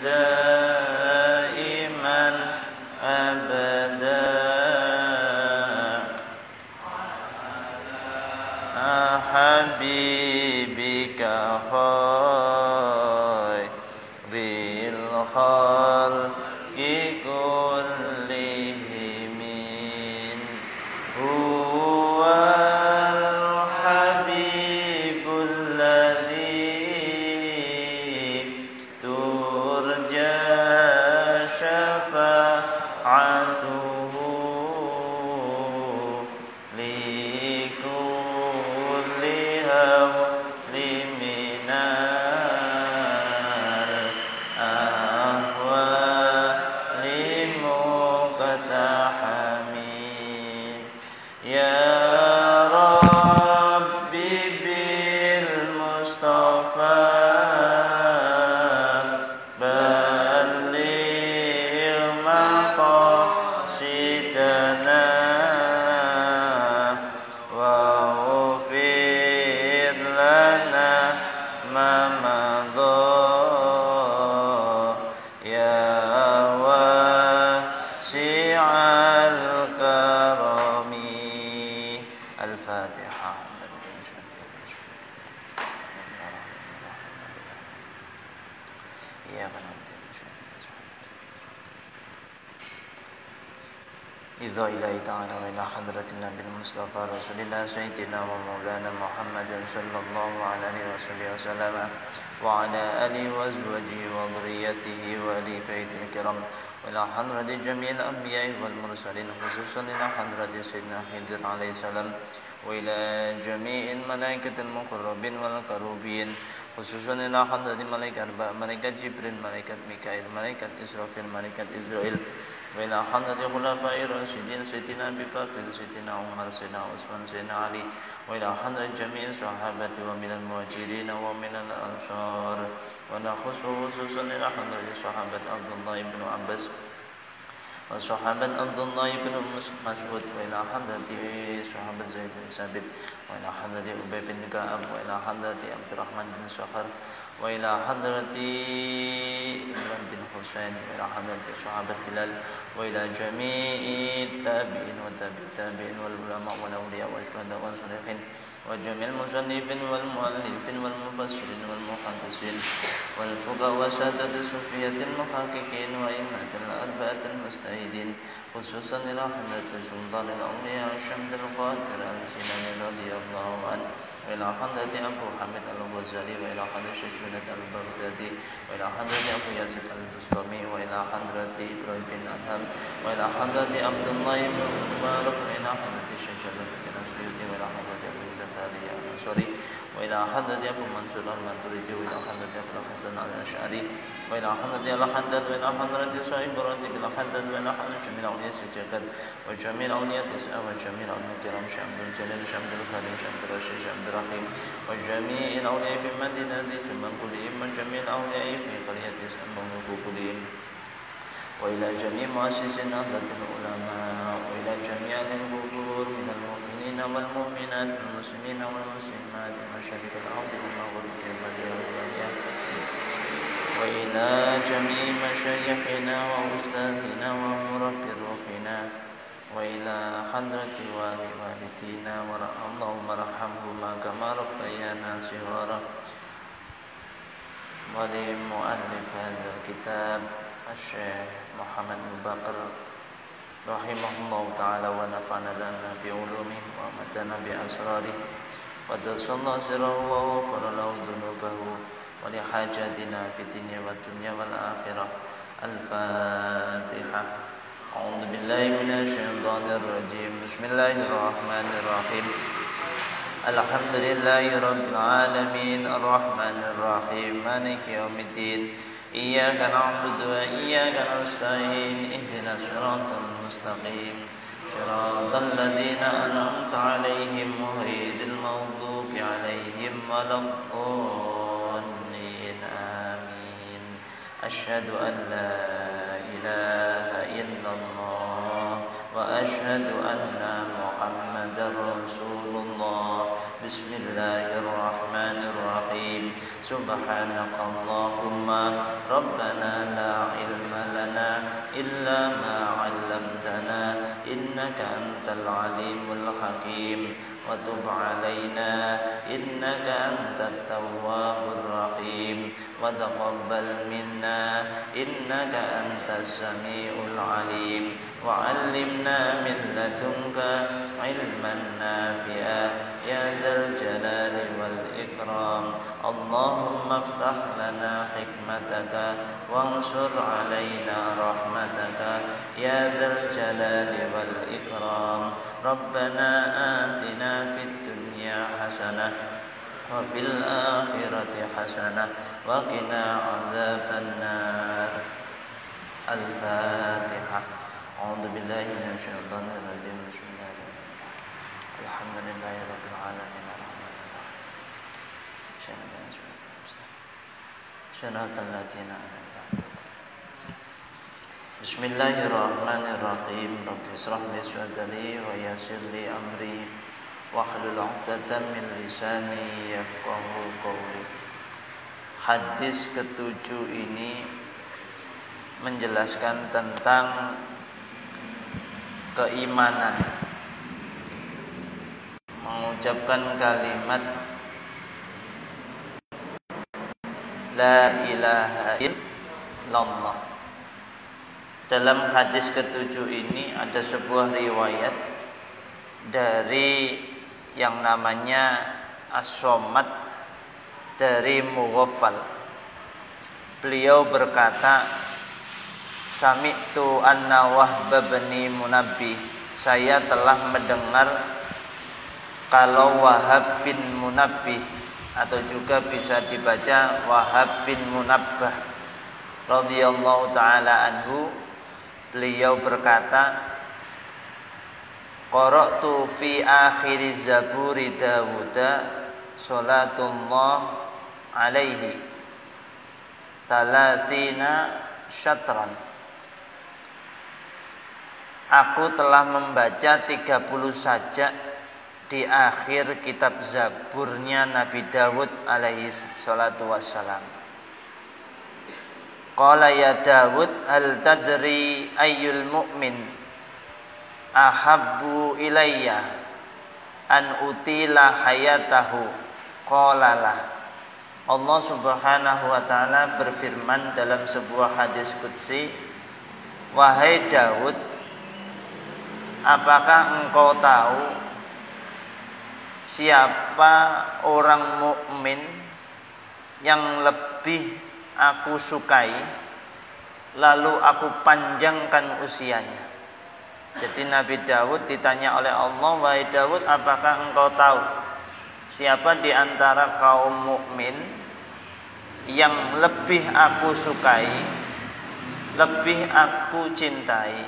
دائما أبدا حبيبك خير الخلق كلهم هو الحبيب الذي ترجى شفاعته لكل هول من الأهوال مقتحم يا ربي بالمصطفى بلغ مقاصدنا واغفر لنا ما مضى يا واسع الكرم الفاتحة إذا إلهي تعالى وإلى حضرة النبي المصطفى رسول الله سيدنا ومولانا محمد صلى الله عليه وسلم وعلى آله وأزواجه وذريته وآل بيته الكرام وإلى حضرة جميع الأنبياء والمرسلين خصوصا إلى حضرة سيدنا خضر عليه السلام وإلى جميع الملائكة المقربين والكروبين خصوصا إلى حضرة ملائكة جبريل ملائكة ميكائيل ملائكة إسرافيل ملائكة إسرائيل وإلى حضرة خلفاء الراشدين سيدنا أبي بكر سيدنا عمر سيدنا عثمان سيدنا علي وإلى حضرة جميع الصحابة ومن المهاجرين ومن الأنصار ونخص خصوصا إلى حضرة صحابة عبد الله بن عباس وصحابة عبد الله بن مسعود وإلى حضرة صحابة زيد بن ثابت وإلى حضرة أبي بن كعب وإلى حضرة عبد الرحمن بن صخر وإلى حضرة إبراهيم بن حسين وإلى حضرة صحابة بلال وإلى جميع التابعين وتابع التابعين والعلماء والأولياء والشهداء والصالحين وجميع المصنفين والمؤلفين والمفسرين والمحدثين والفقهاء وسادة الصوفية المحققين وأئمة الأربعة المجتهدين خصوصا إلى حضرة سلطان الأولياء الشمس القادر الجيلاني رضي الله عنه وإلى حضرة أبو حامد الغزالي وإلى حضرة شجونة البغدادي وإلى حضرة أبو يزيد البسطامي وإلى حضرة إبراهيم بن أدهم وإلى حضرة عبد الله بن مبارك وإلى حضرة شجرة الدين السيوطي وإلى حضرة أبو زكريا الأنصاري وإلى حضرة أبو منصور الماتريدي وإلى حضرة أبو الحسن الأشعري وإلى حضرة الحداد وإلى حضرة صاحب راتب الحداد وإلى حضرة جميع أولياء السجاكات وجميع أولياء تسعة وجميع أولياء الكرام شمد الجليل شمد الكريم شمد الرشيد شمد الرحيم وجميع الأولياء في مدينة ثم كلهم وجميع الأولياء في قرية سمهم كلهم وإلى جميع مؤسسين نهضة العلماء وإلى جميع القبور من المؤمنين والمؤمنات والمسلمين والمسلمات ومشارق الأرض والمغرب وإلى جميع مشايخنا وأستاذنا ومربي روحنا وإلى حضرة والدينا اللهم ارحمهما كما ربيانا صغارا ولمؤلف هذا الكتاب الشيخ محمد بن بكر رحمه الله تعالى ونفعنا لنا بعلومه ومتنا بأسراره وقدس الله سره وغفر له ذنوبه ولحاجاتنا في الدنيا والدنيا والآخرة الفاتحة أعوذ بالله من الشيطان الرجيم بسم الله الرحمن الرحيم الحمد لله رب العالمين الرحمن الرحيم مالك يوم الدين إياك نعبد وإياك نستعين اهدنا الصراط المستقيم صراط الذين أنعمت عليهم غير المغضوب عليهم ولا الضالين آمين أشهد أن لا إله إلا الله وأشهد أن محمدا رسول الله بسم الله الرحمن الرحيم سبحانك اللهم ربنا لا علم لنا إلا ما علمتنا إنك أنت العليم الحكيم وتب علينا إنك أنت التواب الرحيم وتقبل منا إنك أنت السميع العليم وعلمنا من لدنك علما نافعا يا ذا الجلال والإكرام اللهم افتح لنا حكمتك وانشر علينا رحمتك يا ذا الجلال والإكرام ربنا آتنا في الدنيا حسنة وفي الآخرة حسنة وقنا عذاب النار الفاتحة أعوذ بالله من الشيطان الرجيم بسم الله الرحمن الرحيم الحمد لله رب العالمين الرحمن الرحيم صراط الذين أنعمت عليهم بسم الله الرحمن الرحيم رب اشرح لي صدري ويسر لي أمري واحلل عقدة من lisani yafqahu qawli. Hadis ketujuh ini menjelaskan tentang keimanan, mengucapkan kalimat La ilaha illallah. Dalam hadis ketujuh ini ada sebuah riwayat dari yang namanya As-Somad dari Mughaffal. Beliau berkata, Sami'tu anna Wahb bin Munabbih, saya telah mendengar kalau Wahab bin Munabbih, atau juga bisa dibaca Wahab bin Munabbah radhiyallahu taala anhu, beliau berkata, qara'tu fi akhir zaburi Dawud salatullah alaihi talatina syatran. Aku telah membaca 30 sajak di akhir kitab Zaburnya Nabi Dawud alaihi salatu wassalam. Qala ya Dawud hal tadri ayyul mu'min ahabbu ilayya an utila hayatahu. Qala lah. Allah Subhanahu wa taala berfirman dalam sebuah hadis qudsi, wahai Dawud, apakah engkau tahu siapa orang mukmin yang lebih aku sukai lalu aku panjangkan usianya? Jadi Nabi Dawud ditanya oleh Allah, wahai Dawud, apakah engkau tahu siapa di antara kaum mukmin yang lebih aku sukai, lebih aku cintai,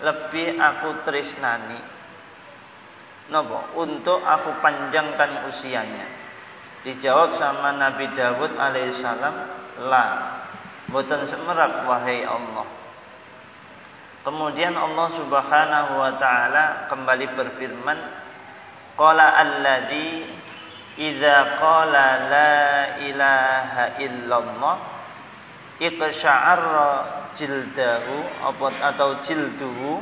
lebih aku tresnani, nopo, untuk aku panjangkan usianya? Dijawab sama Nabi Dawud alaihissalam, la, mboten semerap wahai Allah. Kemudian Allah Subhanahu wa taala kembali berfirman, qala alladzi idza qala la ilaha illallah iqsha'arra jildahu atau jilduhu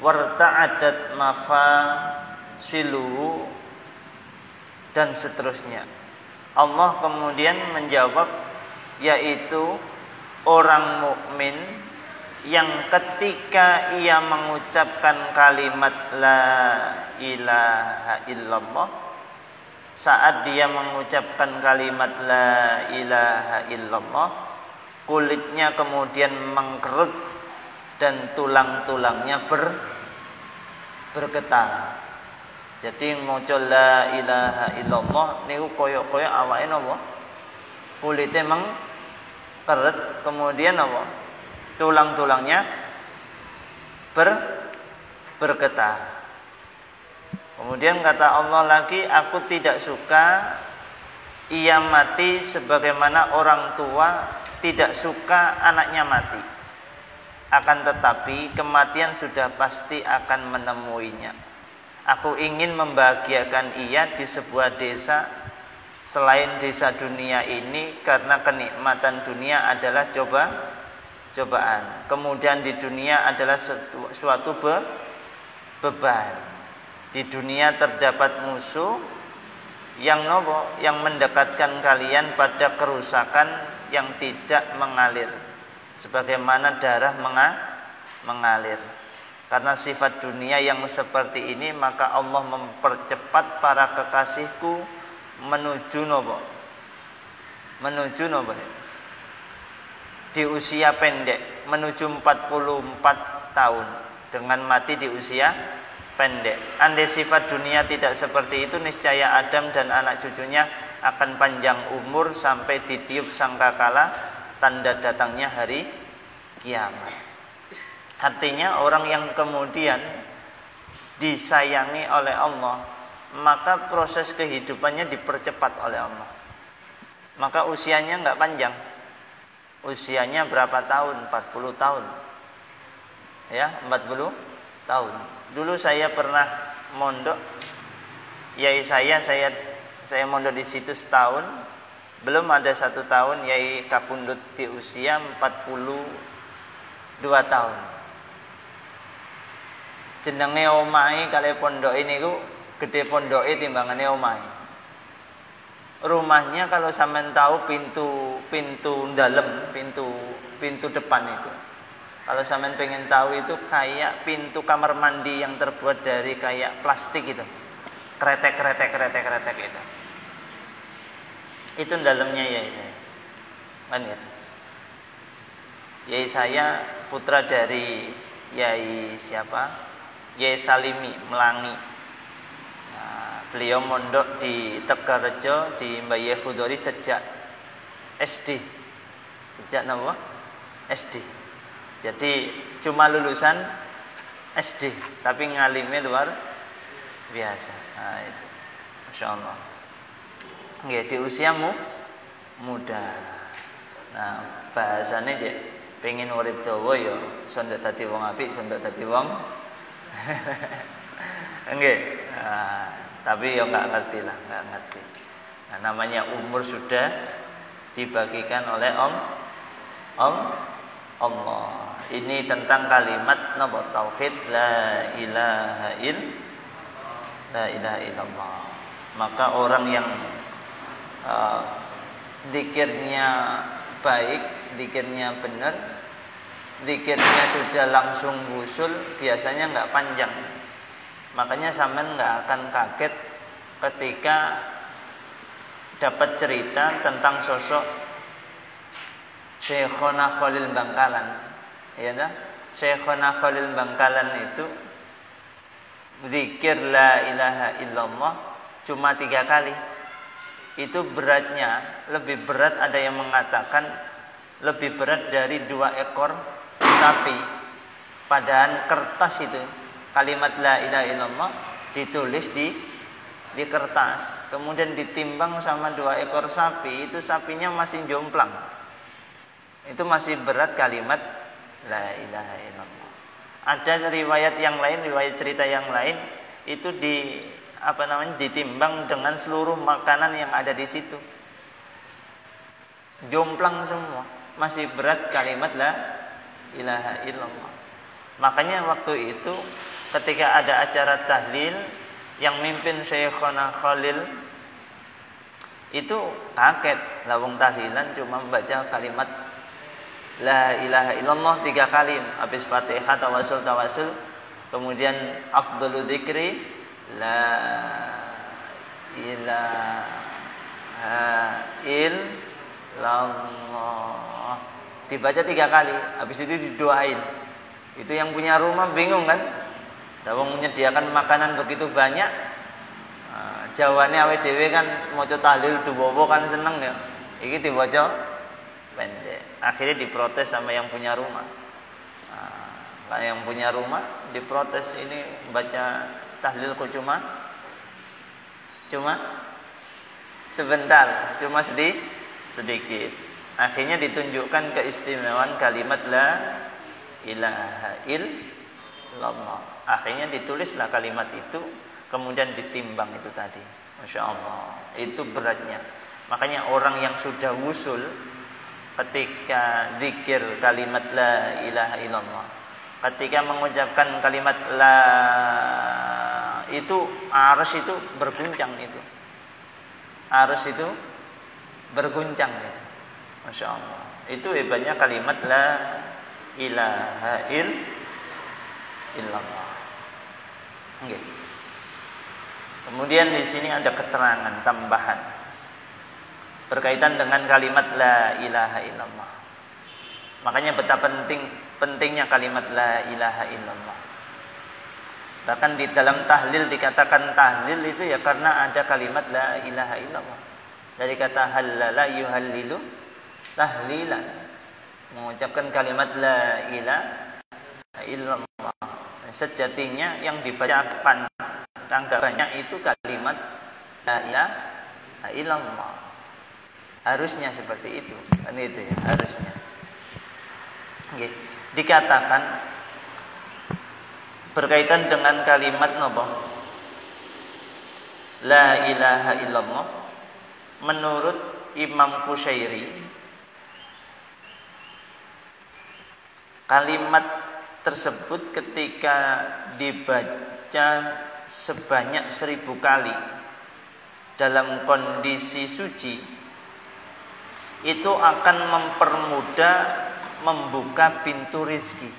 warta'adat mafasiluhu, dan seterusnya. Allah kemudian menjawab, yaitu orang mukmin yang ketika ia mengucapkan kalimat la ilaha illallah, saat dia mengucapkan kalimat la ilaha illallah, kulitnya kemudian mengkerut dan tulang-tulangnya bergetar. Jadi maca la ilaha illallah niku koyok-koyok awake napa? Kulite mengkeret, kemudian apa? Tulang-tulangnya bergetar. Kemudian kata Allah lagi, aku tidak suka ia mati sebagaimana orang tua tidak suka anaknya mati. Akan tetapi kematian sudah pasti akan menemuinya. Aku ingin membahagiakan ia di sebuah desa selain desa dunia ini, karena kenikmatan dunia adalah cobaan. Kemudian di dunia adalah suatu beban. Di dunia terdapat musuh yang mendekatkan kalian pada kerusakan yang tidak mengalir, sebagaimana darah mengalir. Karena sifat dunia yang seperti ini, maka Allah mempercepat para kekasihku menuju di usia pendek, menuju 44 tahun dengan mati di usia pendek. Andai sifat dunia tidak seperti itu, niscaya Adam dan anak cucunya akan panjang umur sampai ditiup sangkakala tanda datangnya hari kiamat. Artinya orang yang kemudian disayangi oleh Allah, maka proses kehidupannya dipercepat oleh Allah. Maka usianya enggak panjang. Usianya berapa tahun? 40 tahun. Ya, 40 tahun. Dulu saya pernah mondok, yai saya mondok di situ setahun. Belum ada 1 tahun yai kapundhut di usia 42 tahun. Jenenge omahe kali pondoke niku gede pondoke timbangane omahe. Rumahnya kalau sampean tahu pintu dalam, pintu depan itu. Kalau sampean pengen tahu itu kayak pintu kamar mandi yang terbuat dari kayak plastik itu. Kretek itu. Itu dalamnya yai saya. Kan itu. Yai saya putra dari yai siapa? Yai Salimi Melangi. Nah, beliau mondok di Tegalrejo di Mbaye Khudori sejak SD. Sejak napa? SD. Jadi cuma lulusan SD, tapi ngalimnya luar biasa. Nah, itu. Masyaallah. Nggih, di usiamu muda. Nah, bahasane cek pengen urip dawa ya sondok dadi wong apik, sondok dadi wong nggih. Nah, tapi ya enggak ngerti. Nah, namanya umur sudah dibagikan oleh Allah. Ini tentang kalimat napa tauhid la ilaha illallah. Maka orang yang zikirnya baik, zikirnya benar, zikirnya sudah langsung wusul, biasanya enggak panjang. Makanya sampean enggak akan kaget ketika dapat cerita tentang sosok Syekhona Khalil Bangkalan. Ya dah, Syekhona Khalil Bangkalan itu zikir la ilaha illallah cuma 3 kali. Itu beratnya lebih berat, ada yang mengatakan lebih berat dari 2 ekor sapi. Padahal kertas itu kalimat la ilaha illallah ditulis di kertas, kemudian ditimbang sama 2 ekor sapi, itu sapinya masih jomplang. Itu masih berat kalimat la ilaha illallah. Ada riwayat yang lain, riwayat cerita yang lain itu ditimbang dengan seluruh makanan yang ada di situ. Jomplang semua, masih berat kalimat la ilaha illallah. Makanya waktu itu ketika ada acara tahlil yang mimpin Syekhona Khalil itu kaget, lawang tahlilan cuma membaca kalimat la ilaha illallah 3 kali, habis Fatihah tawasul, kemudian afdhalu dzikri la ilaha illallah, dibaca 3 kali, habis itu didoain. Itu yang punya rumah bingung kan, wong menyediakan makanan begitu banyak, jawane awake dhewe kan maca tahlil duwowo kan seneng ya, iki dibaca pendek. Akhirnya diprotes sama yang punya rumah. Nah, yang punya rumah diprotes, ini baca tahlil kok cuma sebentar, cuma sedikit. Akhirnya ditunjukkan keistimewaan kalimat la ilaha illallah. Akhirnya ditulislah kalimat itu, kemudian ditimbang itu tadi. Masya Allah, itu beratnya. Makanya orang yang sudah wusul ketika zikir kalimat la ilaha illallah, ketika mengucapkan kalimat la, itu arus itu berguncang itu. Arus itu berguncang itu. Masya Allah. Itu hebatnya kalimat la ilaha illallah. Okay. Kemudian di sini ada keterangan tambahan berkaitan dengan kalimat la ilaha illallah. Makanya betapa pentingnya kalimat la ilaha illallah. Bahkan di dalam tahlil dikatakan tahlil itu ya karena ada kalimat la ilaha illallah. Dari kata halala yuhallilu tahlilan, mengucapkan kalimat la ilaha illallah. Sejatinya yang dibaca tanggapannya itu kalimat la ilaha illallah. Harusnya seperti itu, kan itu ya, harusnya. Oke. Dikatakan berkaitan dengan kalimat napa? La ilaha illallah, menurut Imam Qushairi, kalimat tersebut ketika dibaca sebanyak 1000 kali dalam kondisi suci, itu akan mempermudah membuka pintu rizki.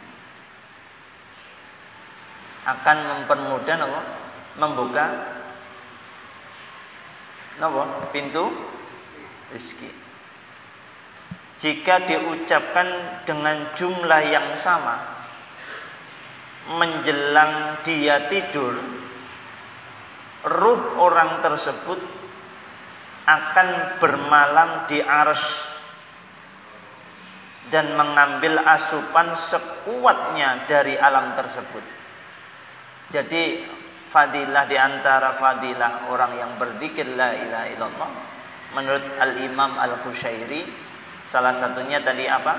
Akan mempermudah apa? Membuka apa? Pintu rizki. Jika diucapkan dengan jumlah yang sama menjelang dia tidur, ruh orang tersebut akan bermalam di arsy dan mengambil asupan sekuatnya dari alam tersebut. Jadi fadilah di antara fadilah orang yang berzikir la ilaha illallah menurut Al-Imam Al-Qushairi, salah satunya tadi apa?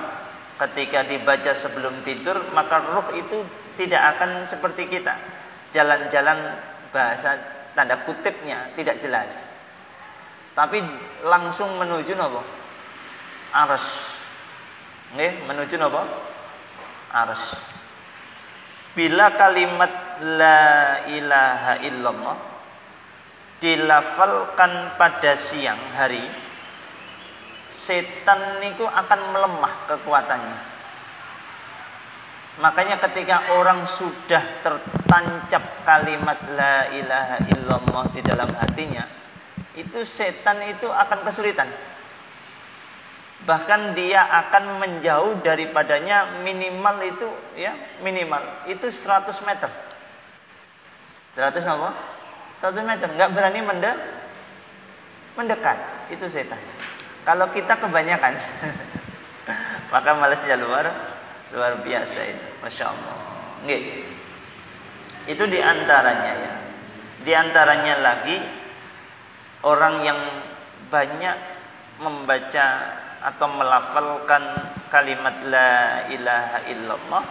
Ketika dibaca sebelum tidur, maka ruh itu tidak akan seperti kita jalan-jalan, bahasa tanda kutipnya tidak jelas, tapi langsung menuju apa? Arsy. Nggih, menuju apa? Arsy. Bila kalimat la ilaha illallah dilafalkan pada siang hari, setan niku akan melemah kekuatannya. Makanya ketika orang sudah tertancap kalimat la ilaha illallah di dalam hatinya, itu setan itu akan kesulitan. Bahkan dia akan menjauh daripadanya minimal itu ya, minimal itu 100 meter. 100 apa? 100 meter, enggak berani mendekat. Itu setan. Kalau kita kebanyakan maka malasnya luar biasa itu. Masya Allah. Nggih. Itu diantaranya ya. Diantaranya lagi orang yang banyak membaca atau melafalkan kalimat la ilaha illallah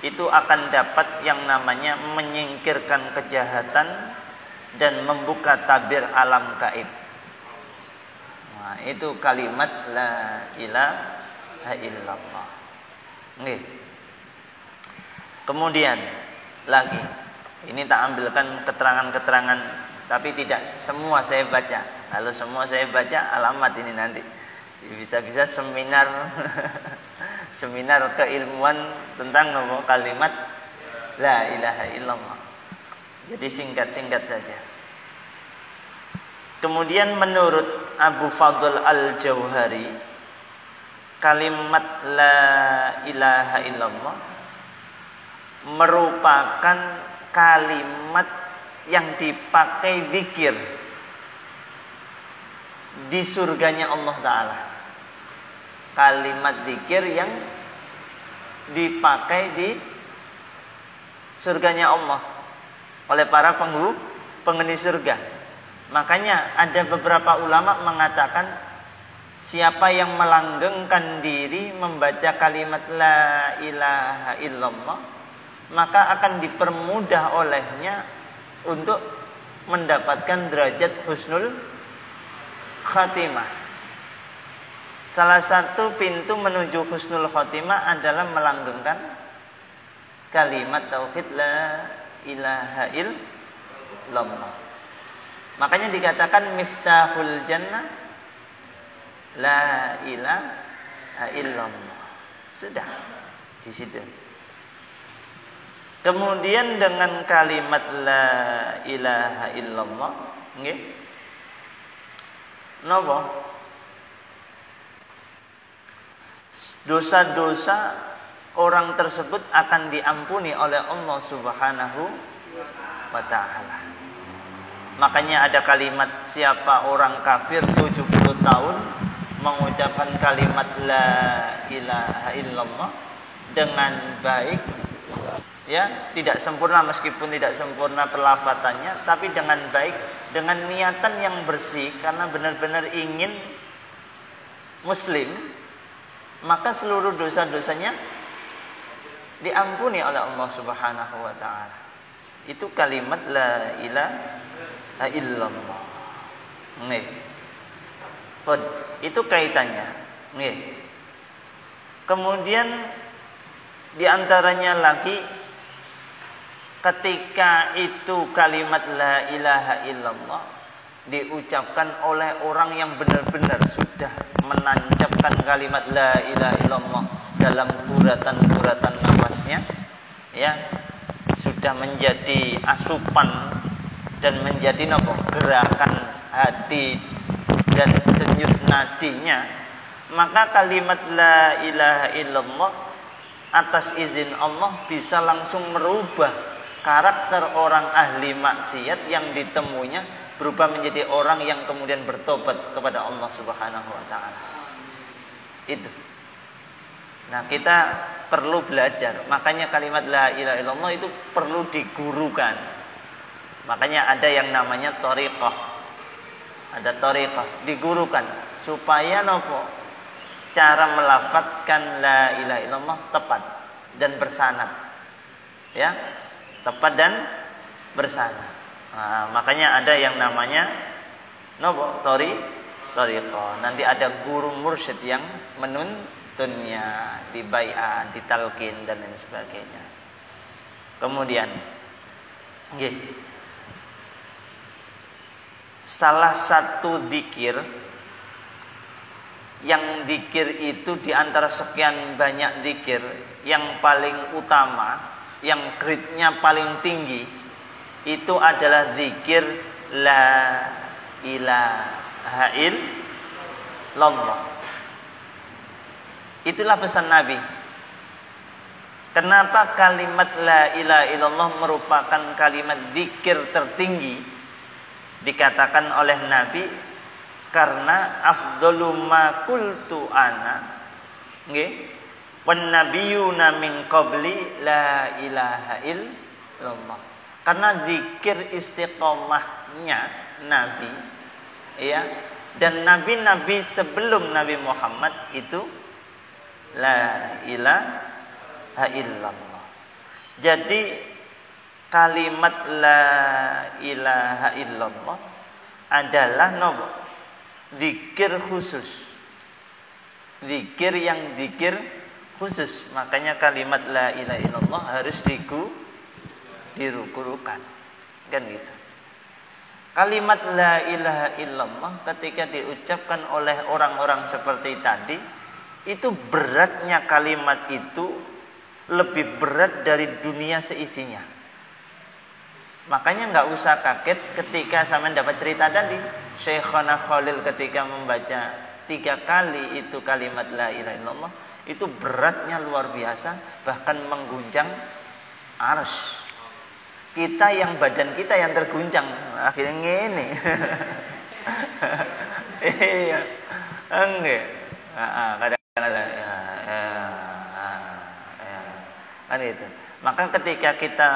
itu akan dapat yang namanya menyingkirkan kejahatan dan membuka tabir alam gaib. Nah, itu kalimat la ilaha illallah. Nggih. Kemudian lagi, ini tak ambilkan keterangan-keterangan, tapi tidak semua saya baca. Kalau semua saya baca, alamat ini nanti. Bisa-bisa seminar seminar keilmuan tentang kalimat la ilaha illallah. Jadi singkat-singkat saja. Kemudian menurut Abu Fadl Al-Jauhari, kalimat la ilaha illallah merupakan kalimat yang dipakai zikir di surganya Allah Ta'ala. Kalimat zikir yang dipakai di surganya Allah oleh para penghuni surga. Makanya ada beberapa ulama mengatakan, siapa yang melanggengkan diri membaca kalimat la ilaha illallah, maka akan dipermudah olehnya untuk mendapatkan derajat husnul khatimah. Salah satu pintu menuju husnul khatimah adalah melanggengkan kalimat tauhid la ilaha illallah. Makanya dikatakan miftahul jannah la ilaha illallah. Sudah di situ. Kemudian dengan kalimat la ilaha illallah, nggih. Napa? Dosa-dosa orang tersebut akan diampuni oleh Allah Subhanahu wa taala. Makanya ada kalimat, siapa orang kafir 70 tahun mengucapkan kalimat la ilaha illallah dengan baik, ya, tidak sempurna meskipun tidak sempurna pelafatannya, tapi dengan baik, dengan niatan yang bersih karena benar-benar ingin muslim, maka seluruh dosa-dosanya diampuni oleh Allah Subhanahu wa taala. Itu kalimat la ilaha illallah. Nih. Itu kaitannya. Nih. Kemudian di antaranya lagi, ketika itu kalimat la ilaha illallah diucapkan oleh orang yang benar-benar sudah menancapkan kalimat la ilaha illallah dalam buratan-buratan nafasnya, ya, sudah menjadi asupan dan menjadi gerakan hati dan denyut nadinya, maka kalimat la ilaha illallah atas izin Allah bisa langsung merubah karakter orang ahli maksiat yang ditemunya, berubah menjadi orang yang kemudian bertobat kepada Allah Subhanahu wa taala. Itu. Nah, kita perlu belajar. Makanya kalimat la ilaha illallah itu perlu digurukan. Makanya ada yang namanya thariqah. Ada thariqah, digurukan supaya nopo? Cara melafadzkan la ilaha illallah tepat dan bersanad. Ya, tepat dan bersanad. Nah, makanya ada yang namanya nopo? Thariqah. Nanti ada guru mursyid yang menuntunnya, dibaiat, ditalkin dan lain sebagainya. Kemudian salah satu zikir, yang zikir itu di antara sekian banyak zikir yang paling utama, yang grade-nya paling tinggi, itu adalah zikir la ilaha illallah. Itulah pesan Nabi. Kenapa kalimat la ilaha illallah merupakan kalimat zikir tertinggi? Dikatakan oleh Nabi, karena afdalu ma qultu ana, nggih, wan nabiyuna min qabli la ilaha illallah. Karena zikir istiqomahnya Nabi, ya, dan nabi-nabi sebelum Nabi Muhammad itu la ilaha illallah. Jadi kalimat la ilaha illallah adalah zikir khusus. Zikir yang zikir khusus. Makanya kalimat la ilaha illallah harus dirukurukan. Kan gitu. Kalimat la ilaha illallah ketika diucapkan oleh orang-orang seperti tadi, itu beratnya kalimat itu lebih berat dari dunia seisinya. Makanya nggak usah kaget ketika sama dapat cerita tadi, Syekhana Khalil ketika membaca 3 kali itu kalimat la ilaha illallah, itu beratnya luar biasa, bahkan mengguncang arsy. Kita yang badan kita yang terguncang, akhirnya ngene. Iya, enggak. Kadang-kadang kan itu. Maka ketika kita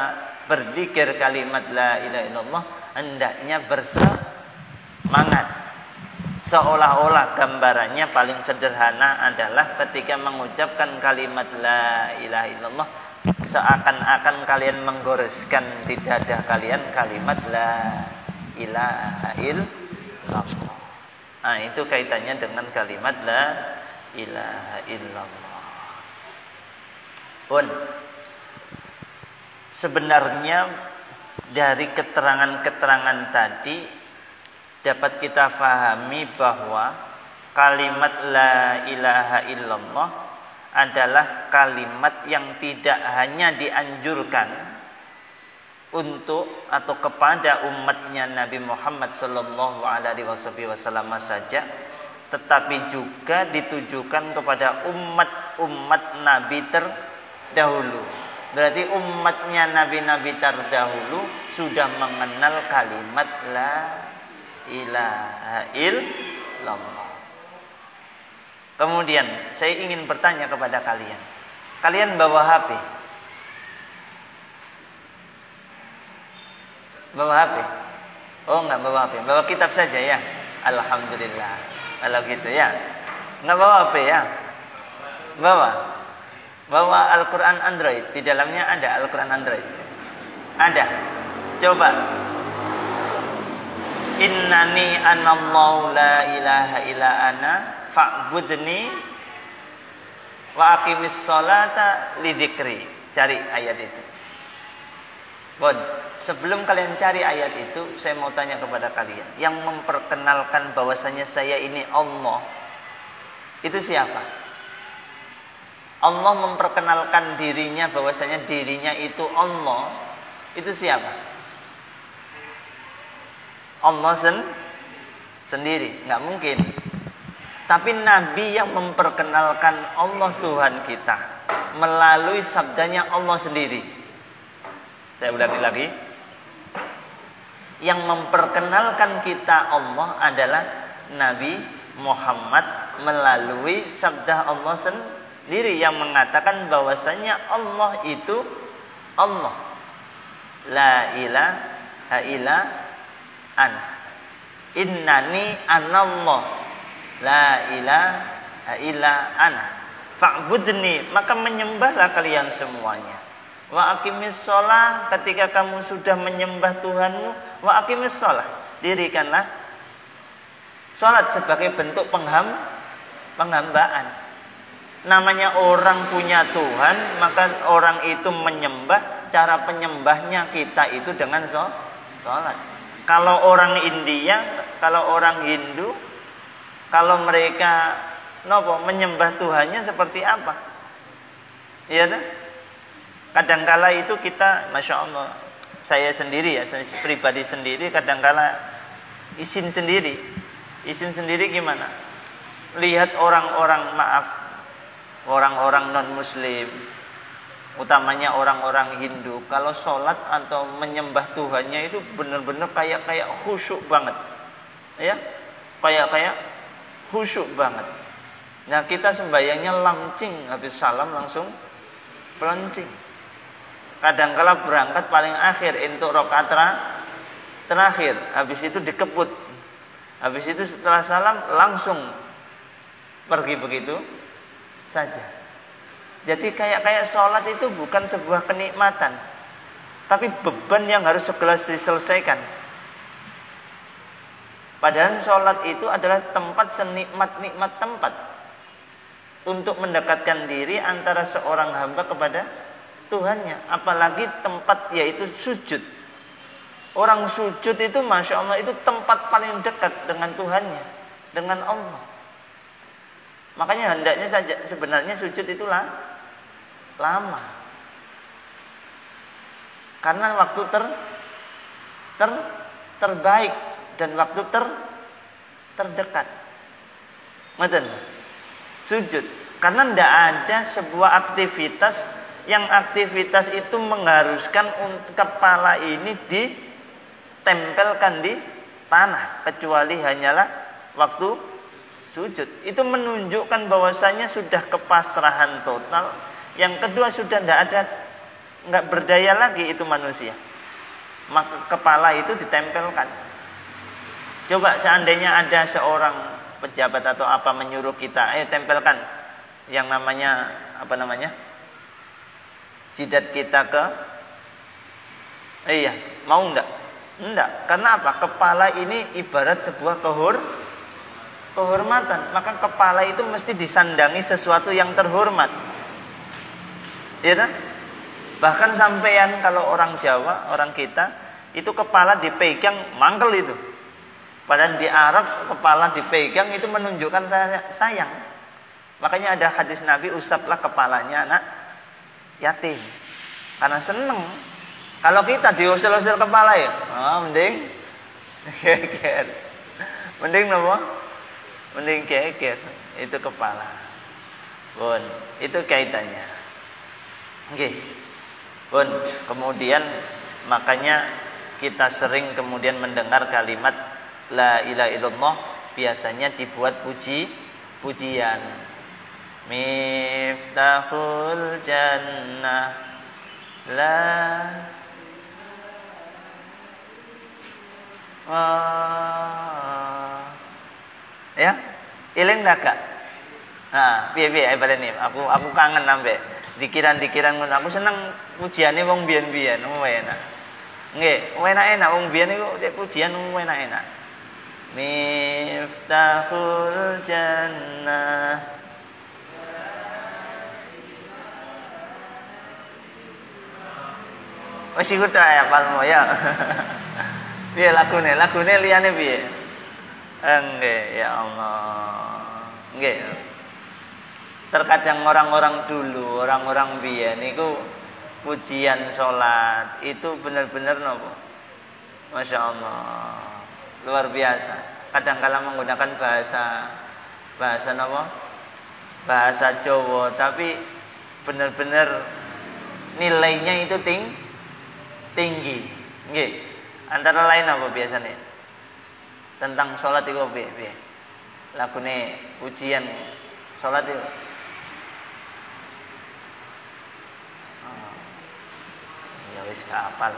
berzikir kalimat la ilaha illallah, hendaknya bersemangat. Seolah-olah gambarannya paling sederhana adalah ketika mengucapkan kalimat la ilaha illallah, seakan-akan kalian menggoreskan di dada kalian kalimat la ilaha illallah. Nah, itu kaitannya dengan kalimat la ilaha illallah. Pun sebenarnya dari keterangan-keterangan tadi dapat kita fahami bahwa kalimat la ilaha illallah adalah kalimat yang tidak hanya dianjurkan untuk atau kepada umatnya Nabi Muhammad sallallahu alaihi wasallam saja, tetapi juga ditujukan kepada umat-umat Nabi terdahulu. Berarti umatnya Nabi-Nabi terdahulu sudah mengenal kalimat la ilaha illallah. Kemudian saya ingin bertanya kepada kalian. Kalian bawa HP? Bawa HP? Oh, enggak bawa HP. Bawa kitab saja ya. Alhamdulillah. Kalau gitu ya. Enggak bawa HP ya? Bawa Al-Quran Android. Di dalamnya ada Al-Quran Android. Ada. Coba. Innani anallahu la ilaha illa ana fa'budni wa aqimis sholata lidzikri. Cari ayat itu. Bon, sebelum kalian cari ayat itu, saya mau tanya kepada kalian, yang memperkenalkan bahwasanya saya ini Allah, itu siapa? Allah memperkenalkan dirinya bahwasanya dirinya itu Allah, itu siapa? Allah sendiri, nggak mungkin. Tapi Nabi yang memperkenalkan Allah Tuhan kita melalui sabdanya Allah sendiri. Saya ulangi lagi. Yang memperkenalkan kita Allah adalah Nabi Muhammad melalui sabda Allah sendiri yang mengatakan bahwasanya Allah itu Allah. La ilaha illa ana. Innani anallah. La ilaha illa ana. Fa'budni, maka menyembahlah kalian semuanya. Wa aqimis shalah, ketika kamu sudah menyembah Tuhanmu, wa aqimis shalah, dirikanlah salat sebagai bentuk penghambaan. Namanya orang punya Tuhan, maka orang itu menyembah, cara penyembahnya kita itu dengan salat. Kalau orang India, kalau orang Hindu, kalau mereka menyembah Tuhannya seperti apa? Iya kan? Kadangkala itu kita, Masya Allah, saya sendiri ya, saya pribadi sendiri, kadangkala izin sendiri gimana? Lihat orang-orang, orang-orang non-muslim, utamanya orang-orang Hindu, kalau sholat atau menyembah Tuhannya itu benar-benar kayak khusyuk banget, ya, kayak khusyuk banget. Nah, kita sembahyangnya langsing, habis salam langsung pelencing. Kadangkala berangkat paling akhir untuk rakaat terakhir, habis itu dikebut, habis itu setelah salam langsung pergi begitu saja. Jadi kayak sholat itu bukan sebuah kenikmatan, tapi beban yang harus segera diselesaikan. Padahal sholat itu adalah tempat senikmat-nikmat tempat untuk mendekatkan diri antara seorang hamba kepada Tuhannya, apalagi tempat yaitu sujud. Orang sujud itu Masya Allah itu tempat paling dekat dengan Tuhannya, dengan Allah. Makanya hendaknya saja sebenarnya sujud itulah lama. Karena waktu terbaik dan waktu terdekat. Ngoten. Sujud. Karena tidak ada sebuah aktivitas yang aktivitas itu mengharuskan kepala ini ditempelkan di tanah, kecuali hanyalah waktu sujud. Itu menunjukkan bahwasanya sudah kepasrahan total. Yang kedua sudah nggak berdaya lagi itu manusia. Maka kepala itu ditempelkan. Coba seandainya ada seorang pejabat atau apa menyuruh kita, ayo tempelkan yang namanya jidat kita ke, iya, mau enggak? Enggak. Karena apa? Kepala ini ibarat sebuah kehormatan. Maka kepala itu mesti disandangi sesuatu yang terhormat. Ya kan? Bahkan sampean kalau orang Jawa, orang kita, itu kepala dipegang mangkel itu. Padahal di Arab kepala dipegang itu menunjukkan sayang. Makanya ada hadis Nabi, usaplah kepalanya anak yatim. Karena seneng. Kalau kita diusir-usir kepala ya, mending geger. Mending apa? Mending geger. Itu kepala. Bun, itu kaitannya. Oke. Bun, kemudian makanya kita sering kemudian mendengar kalimat la ilaha illallah biasanya dibuat pujian. Miftahul jannah la ya iling dah kak. Nah, piye baleni aku kangen sampe dikiran ngono. Aku seneng pujiane wong biyen-biyen, enak. Nggih, enak wong biyen iku pujian enak. Miftahul jannah wis iku tok apalmu ya. Piye lagune liyane piye? Nggih, ya Allah. Nggih. Terkadang orang-orang dulu, orang-orang biyen niku pujian salat itu benar-benar napa? Masya Allah. Luar biasa. Kadang-kala menggunakan bahasa napa? Bahasa Jawa, tapi benar-benar nilainya itu tinggi. Nggih. Antara lain apa biasanya? Tentang sholat itu piye? Lagune pujian sholat itu. Ya wis kapal.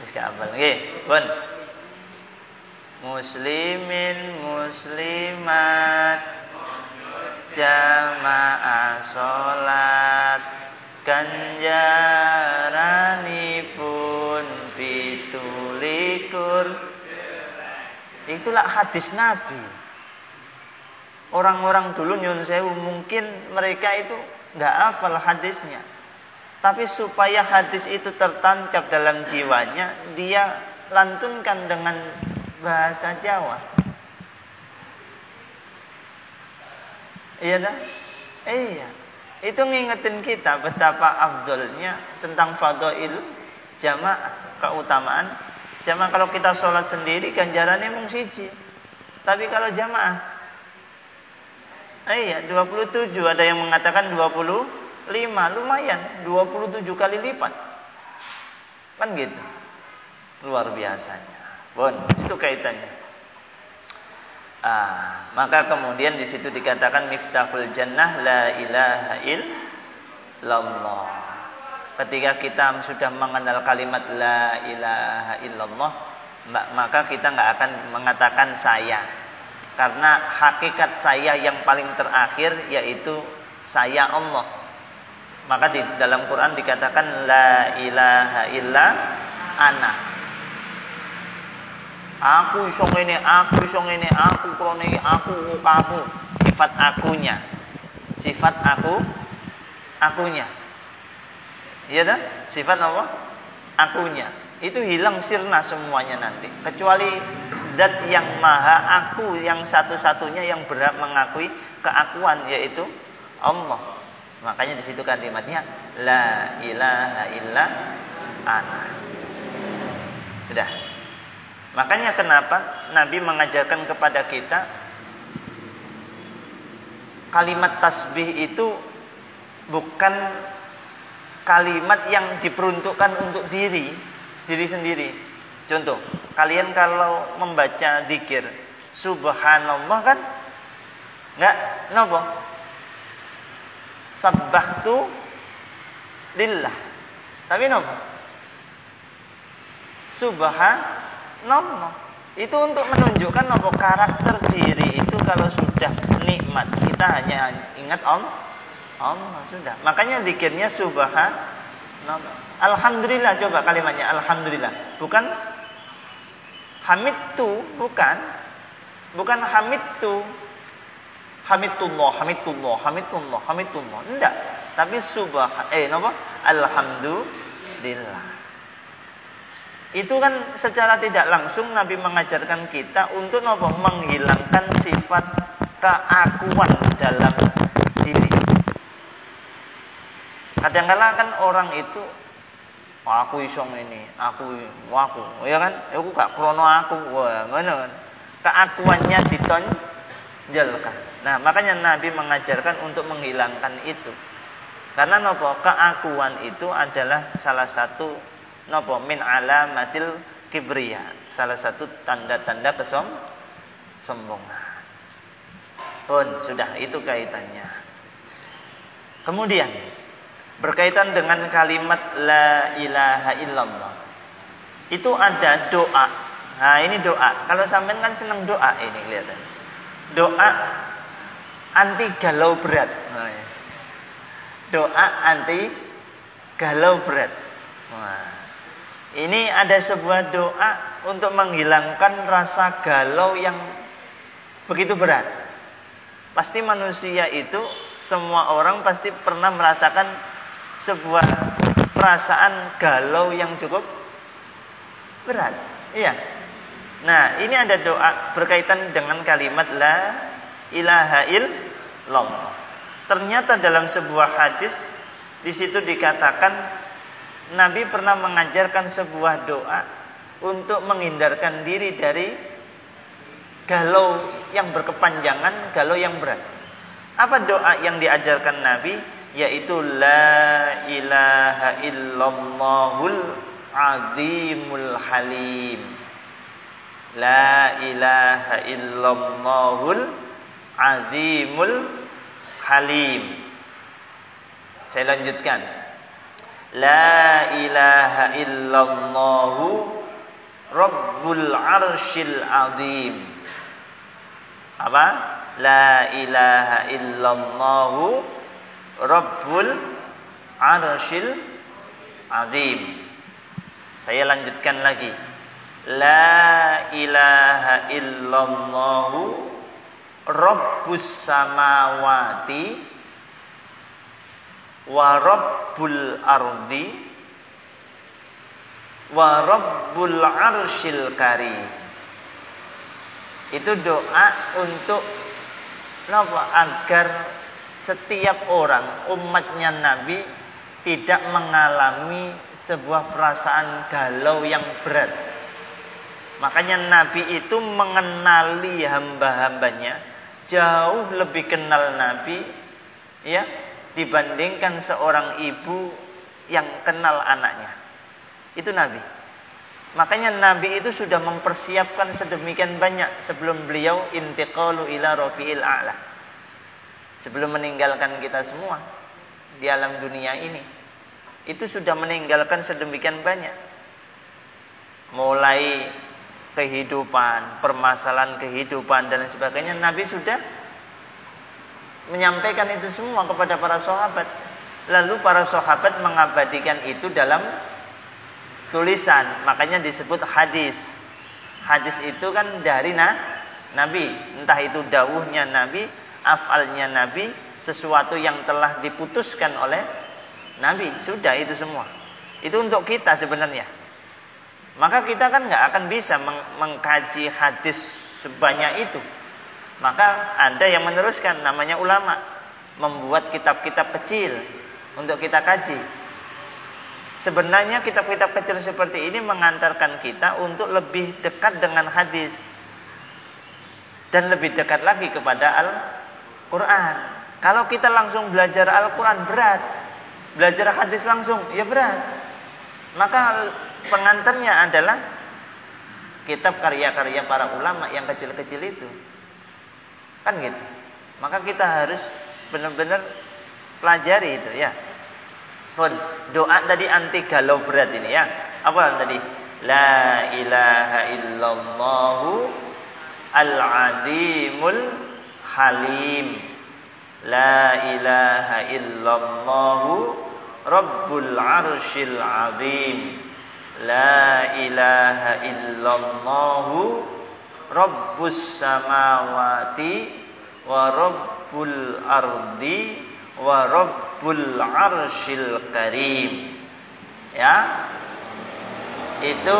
Wis kapal. Nggih, pun. Muslimin muslimat jamaah sholat ganjaranipun pitulikur. Itulah hadis Nabi. Orang-orang dulu nyun sewu mungkin mereka itu nggak hafal hadisnya, tapi supaya hadis itu tertancap dalam jiwanya, dia lantunkan dengan bahasa Jawa. Iya dah? Iya. Itu ngingetin kita betapa afdolnya tentang fadhail jamaah, keutamaan jamaah. Kalau kita sholat sendiri ganjarannya mung siji, tapi kalau jamaah 27, ada yang mengatakan 25, lumayan 27 kali lipat. Kan gitu. Luar biasanya. Bon, itu kaitannya. Maka kemudian di situ dikatakan miftahul jannah la ilaha illallah. Ketika kita sudah mengenal kalimat la ilaha illallah, maka kita nggak akan mengatakan saya, karena hakikat saya yang paling terakhir yaitu saya Allah. Maka di dalam Quran dikatakan la ilaha illa ana. Aku iso ngene, aku krone aku kamu. Sifat akunya. Sifat akunya. Iya dah? Sifat apa? Akunya. Itu hilang sirna semuanya nanti. Kecuali zat yang maha aku, yang satu-satunya yang berhak mengakui keakuan, yaitu Allah. Makanya di situ kalimatnya la ilaha illa ana. Sudah. Makanya kenapa Nabi mengajarkan kepada kita kalimat tasbih itu bukan kalimat yang diperuntukkan untuk diri sendiri. Contoh, kalian kalau membaca dzikir subhanallah kan enggak napa? Sabbahtu lillah. Tapi napa? Subhanallah. Itu untuk menunjukkan napa karakter diri itu kalau sudah nikmat kita hanya ingat Allah sudah. Makanya dzikirnya Alhamdulillah, coba kalimatnya alhamdulillah. Bukan hamidtu, bukan hamidtu. Hamidullah. Enggak. Tapi alhamdulillah. Itu kan secara tidak langsung Nabi mengajarkan kita untuk menghilangkan sifat keakuan dalam diri. Kadang-kadang kan orang itu aku isong ini, aku, ya kan? Aku gak krono aku, ngono kan? Keakuannya ditonjolkan. Nah, makanya Nabi mengajarkan untuk menghilangkan itu. Karena keakuan itu adalah salah satu min alamatil kibriya, salah satu tanda-tanda kesombongan. Sudah itu kaitannya. Kemudian berkaitan dengan kalimat la ilaha illallah. Itu ada doa. Nah, ini doa. Kalau sampean kan senang doa ini kelihatan. Doa anti galau berat. Nah, yes. Doa anti galau berat. Nah, ini ada sebuah doa untuk menghilangkan rasa galau yang begitu berat. Pasti manusia itu, semua orang pasti pernah merasakan sebuah perasaan galau yang cukup berat. Iya. Nah, ini ada doa berkaitan dengan kalimat la ilaha illallah. Ternyata dalam sebuah hadis di situ dikatakan Nabi pernah mengajarkan sebuah doa untuk menghindarkan diri dari galau yang berkepanjangan, galau yang berat. Apa doa yang diajarkan Nabi? Yaitu la ilaha illallahul azimul halim. La ilaha illallahul azimul halim. Saya lanjutkan. La ilaha illallahu rabbul arsyil azim. Apa? La ilaha illallahu rabbul arsyil azim. Saya lanjutkan lagi. La ilaha illallahu rabbus samawati wa rabbul ardi wa rabbul arsyil karim. Itu doa untuk agar setiap orang umatnya Nabi tidak mengalami sebuah perasaan galau yang berat. Makanya Nabi itu mengenali hamba-hambanya jauh lebih kenal Nabi ya dibandingkan seorang ibu yang kenal anaknya. Itu Nabi. Makanya Nabi itu sudah mempersiapkan sedemikian banyak sebelum beliau intiqalu ila rafi'il a'la. Sebelum meninggalkan kita semua di alam dunia ini. Itu sudah meninggalkan sedemikian banyak. Mulai kehidupan, permasalahan kehidupan dan sebagainya, Nabi sudah menyampaikan itu semua kepada para sahabat. Lalu para sahabat mengabadikan itu dalam tulisan, makanya disebut hadis. Hadis itu kan dari Nabi, entah itu dawuhnya Nabi, afalnya Nabi, sesuatu yang telah diputuskan oleh Nabi. Sudah itu semua. Itu untuk kita sebenarnya. Maka kita kan nggak akan bisa mengkaji hadis sebanyak itu. Maka ada yang meneruskan, namanya ulama, membuat kitab-kitab kecil untuk kita kaji. Sebenarnya kitab-kitab kecil seperti ini mengantarkan kita untuk lebih dekat dengan hadis dan lebih dekat lagi kepada Al-Quran. Kalau kita langsung belajar Al-Quran berat, belajar hadis langsung ya berat. Maka pengantarnya adalah kitab karya-karya para ulama yang kecil-kecil itu. Kan gitu. Maka kita harus benar-benar pelajari itu ya. Doa tadi anti galau berat ini ya. Apa tadi? La ilaha illallahu al-azimul halim. La ilaha illallahu Rabbul Arsyil Azim. La ilaha illallahu Rabbus samawati wa Rabbul ardi wa Rabbul Arsyil Karim. Ya, itu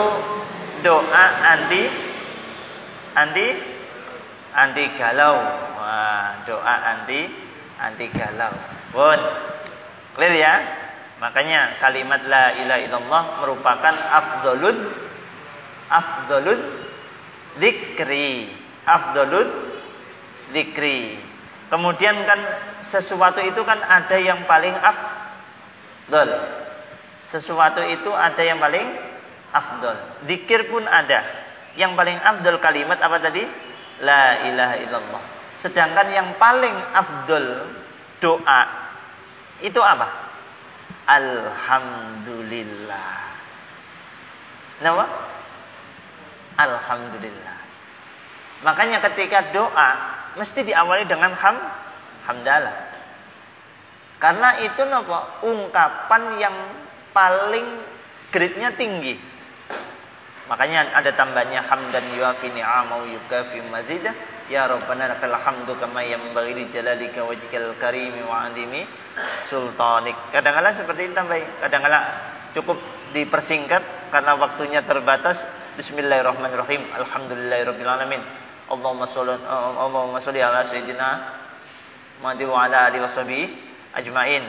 doa anti galau. Wah, doa anti galau. Pun clear ya? Makanya kalimat la ilaha illallah merupakan afdalud dzikri. Kemudian kan sesuatu itu kan ada yang paling afdal. Sesuatu itu ada yang paling afdal. Zikir pun ada. Yang paling afdal kalimat apa tadi? La ilaha illallah. Sedangkan yang paling afdal doa itu apa? Alhamdulillah. Kenapa? Alhamdulillah. Makanya ketika doa mesti diawali dengan hamdalah. Karena itu napa? Ungkapan yang paling grade-nya tinggi. Makanya ada tambahnya hamdan yuafi ni'amahu yukafi mazidah. Ya Rabbana lakal hamdu kama yanbaghi li jalalika wajhikal karimi wa 'azimi sultanik. Kadang-kadang seperti itu tambahin. Kadang-kadang cukup dipersingkat karena waktunya terbatas. Bismillahirrahmanirrahim. Alhamdulillahirabbil alamin. Allahumma sholli ala sayyidina Muhammad wa ala alihi washabihi ajmain.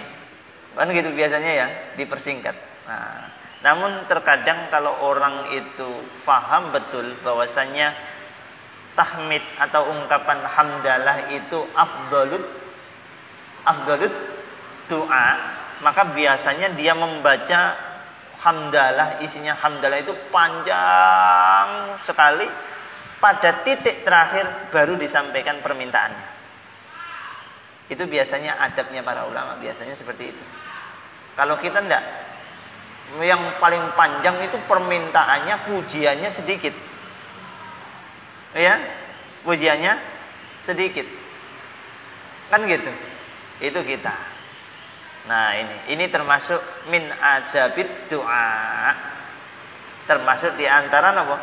Kan gitu biasanya ya, dipersingkat. Nah, namun terkadang kalau orang itu faham betul bahwasanya tahmid atau ungkapan hamdalah itu afdalud doa, maka biasanya dia membaca hamdalah, isinya hamdalah itu panjang sekali, pada titik terakhir baru disampaikan permintaannya. Itu biasanya adabnya para ulama, biasanya seperti itu. Kalau kita enggak, yang paling panjang itu permintaannya, pujiannya sedikit. Ya, pujiannya sedikit. Kan gitu. Itu kita. Nah, ini termasuk min adabid doa. Termasuk di antara apa?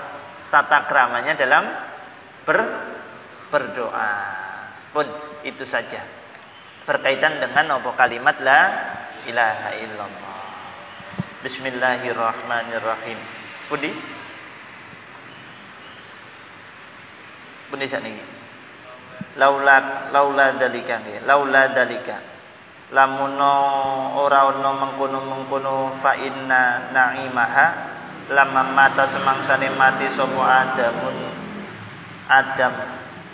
Tata keramanya dalam berdoa. Pun itu saja. Berkaitan dengan apa? Kalimat la ilaha illallah. Bismillahirrahmanirrahim. Pundi sakniki. Laula dalika. Lamuno ora ono mengkono fa inna na'imaha lamma mata semangsane mati sapa Adam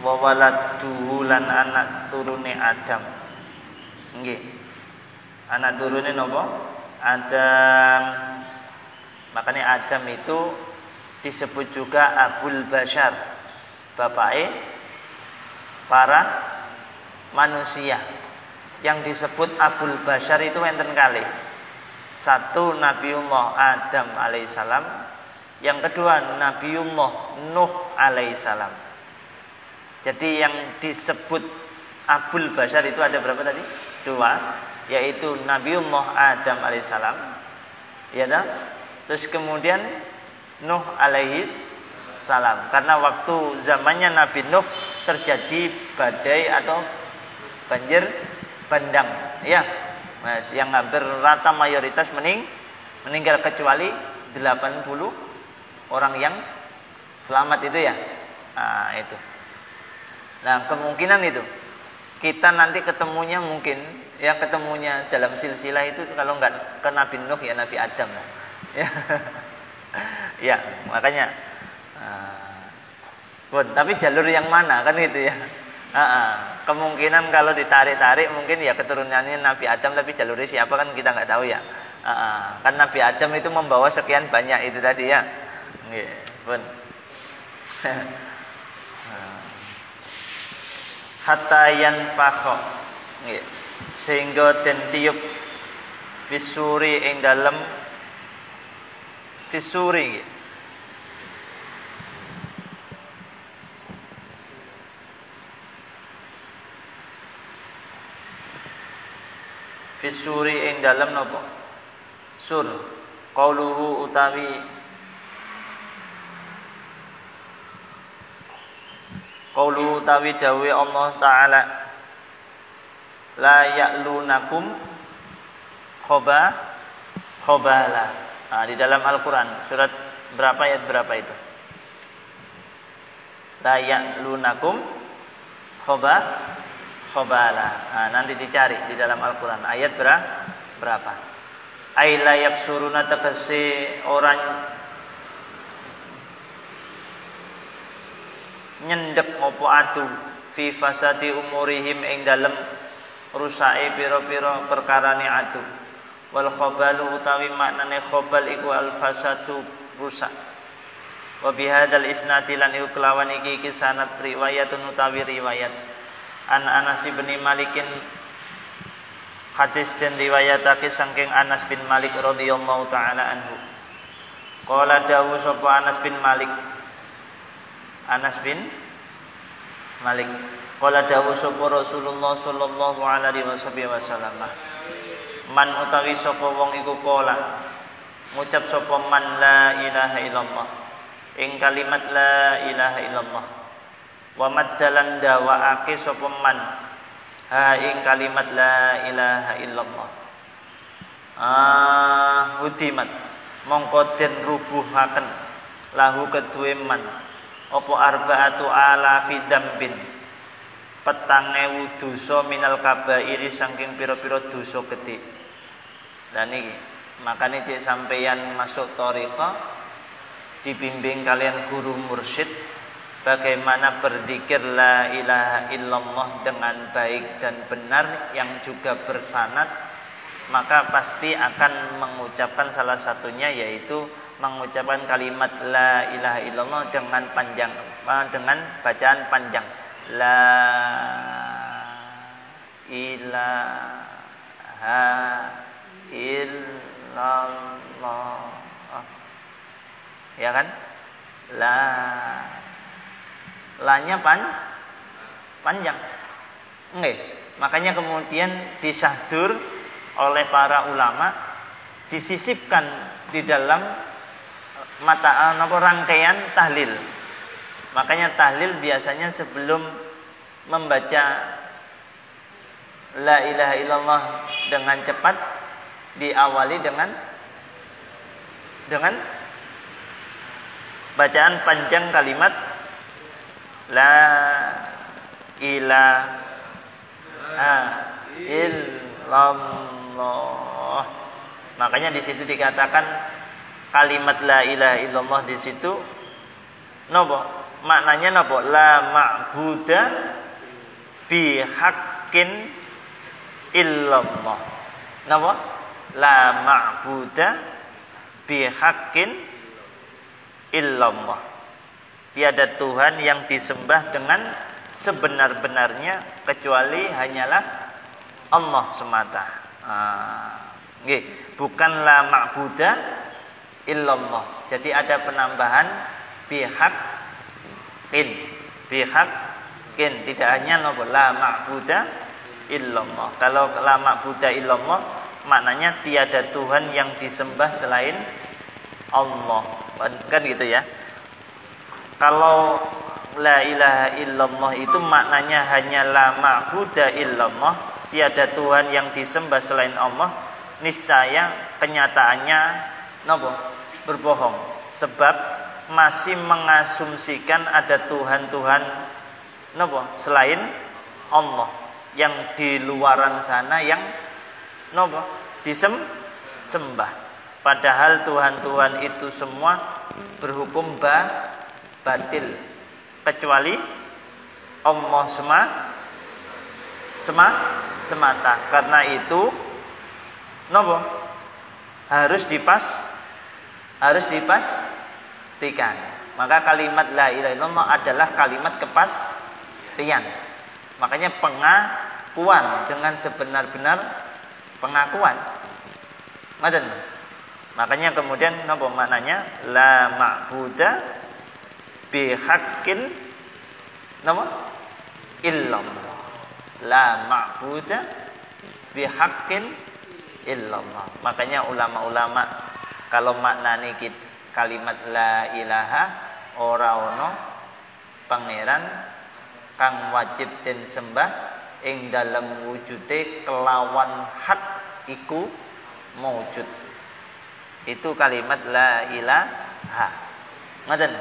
wa waladuhu lan anak turune Adam. Nggih. Anak turune napa? Adam. Makanya Adam itu disebut juga Abul Bashar, bapake para manusia. Yang disebut Abul Bashar itu enten kali. Satu Nabiullah Adam alaihissalam, yang kedua Nabiullah Nuh alaihissalam. Jadi yang disebut Abul Bashar itu ada berapa tadi? Dua, yaitu Nabiullah Adam alaihissalam, ya dah. Terus kemudian Nuh alaihissalam. Karena waktu zamannya Nabi Nuh terjadi badai atau banjir bandang, ya, Mas, yang hampir rata mayoritas meninggal kecuali 80 orang yang selamat itu ya. Nah, itu. Nah, kemungkinan itu kita nanti ketemunya mungkin ya ketemunya dalam silsilah itu kalau enggak ke Nabi Nuh ya Nabi Adam lah. Ya. Ya, makanya tapi jalur yang mana kan gitu ya. Kemungkinan kalau ditarik-tarik mungkin ya keturunannya Nabi Adam, tapi jalurnya siapa kan kita nggak tahu ya. Kan Nabi Adam itu membawa sekian banyak itu tadi ya. Nggih, pun. Hatta yanfakha. Nggih. Sehingga den tiup fisuri ing dalem fisuri nggih. Fisuri ing dalem napa? sur. Qauluhu utawi dawe Allah Ta'ala, la ya'lunakum khobala. Nah, di dalam Al-Quran surat berapa, ayat berapa itu? La ya'lunakum khobala. Nah, nanti dicari di dalam Al-Quran ayat berapa. Ay la yaksuruna, tegese orang nyendek opo adu fi fasadi umurihim ing dalem rusake pira-pira perkarane adu. Wal khobalu utawi maknane khobal iku al fasadu rusak. Wa bihadzal isnadi lan iku kelawan iki sanad riwayatun utawi riwayat an Anas bin Malikin, hadis dan riwayatake saking Anas bin Malik radhiyallahu taala anhu. Qala dawu sapa Anas bin Malik qala dawu sapa Rasulullah sallallahu alaihi wasallam, man utawi sapa wong iku qala ngucap sapa man la ilaha illallah ing kalimat la ilaha illallah, wa maddalan dawaake sapa man ha ing kalimat la ilaha illallah, hudimat mongko den rubuhaken lahu kedue man apa arba'atu alafi dzambin 4.000 dosa minal kabairi saking pira-pira dosa gedhe. Dan iki makane cek sampeyan masuk thariqah dibimbing kalian guru mursyid bagaimana berzikir la ilaha illallah dengan baik dan benar yang juga bersanad, maka pasti akan mengucapkan salah satunya yaitu mengucapkan kalimat la ilaha illallah dengan panjang, dengan bacaan panjang. La ilaha illallah. Ya kan? La-nya panjang. Nggih. Makanya kemudian disahdur oleh para ulama, disisipkan di dalam rangkaian tahlil. Makanya tahlil biasanya sebelum membaca la ilaha illallah dengan cepat diawali dengan bacaan panjang kalimat la ilaha illallah. Makanya di situ dikatakan kalimat la ilaha illallah di situ napa? Maknanya napa? La ma'buda bihaqqin illallah. Napa? La ma'buda bihaqqin illallah. Tiada Tuhan yang disembah dengan sebenar-benarnya kecuali hanyalah Allah semata. Nggih, bukan la ma'buda illallah. Jadi ada penambahan bihaqqin, tidak hanya la ma'buda illallah. Kalau la ma'buda illallah maknanya tiada Tuhan yang disembah selain Allah. Kan gitu ya. Kalau la ilaha illallah itu maknanya hanya la ma'buda illallah, tiada Tuhan yang disembah selain Allah, niscaya kenyataannya berbohong, sebab masih mengasumsikan ada Tuhan-Tuhan selain Allah yang di luaran sana yang disembah. Padahal Tuhan-Tuhan itu semua berhukum batil kecuali Allah semata. Karena itu harus dipastikan. Maka kalimat la ilaha illallah adalah kalimat kepastian. Makanya pengakuan dengan sebenar-benar pengakuan. Makanya kemudian maknanya la ma'buda bihaqqin illallah. La ma'buda bihaqqin illallah. Makanya ulama-ulama kalau maknani kalimat la ilaha ora ono pangeran kang wajib den sembah ing dalem wujude kelawan hak iku maujud. Itu kalimat la ilaha. Ngoten.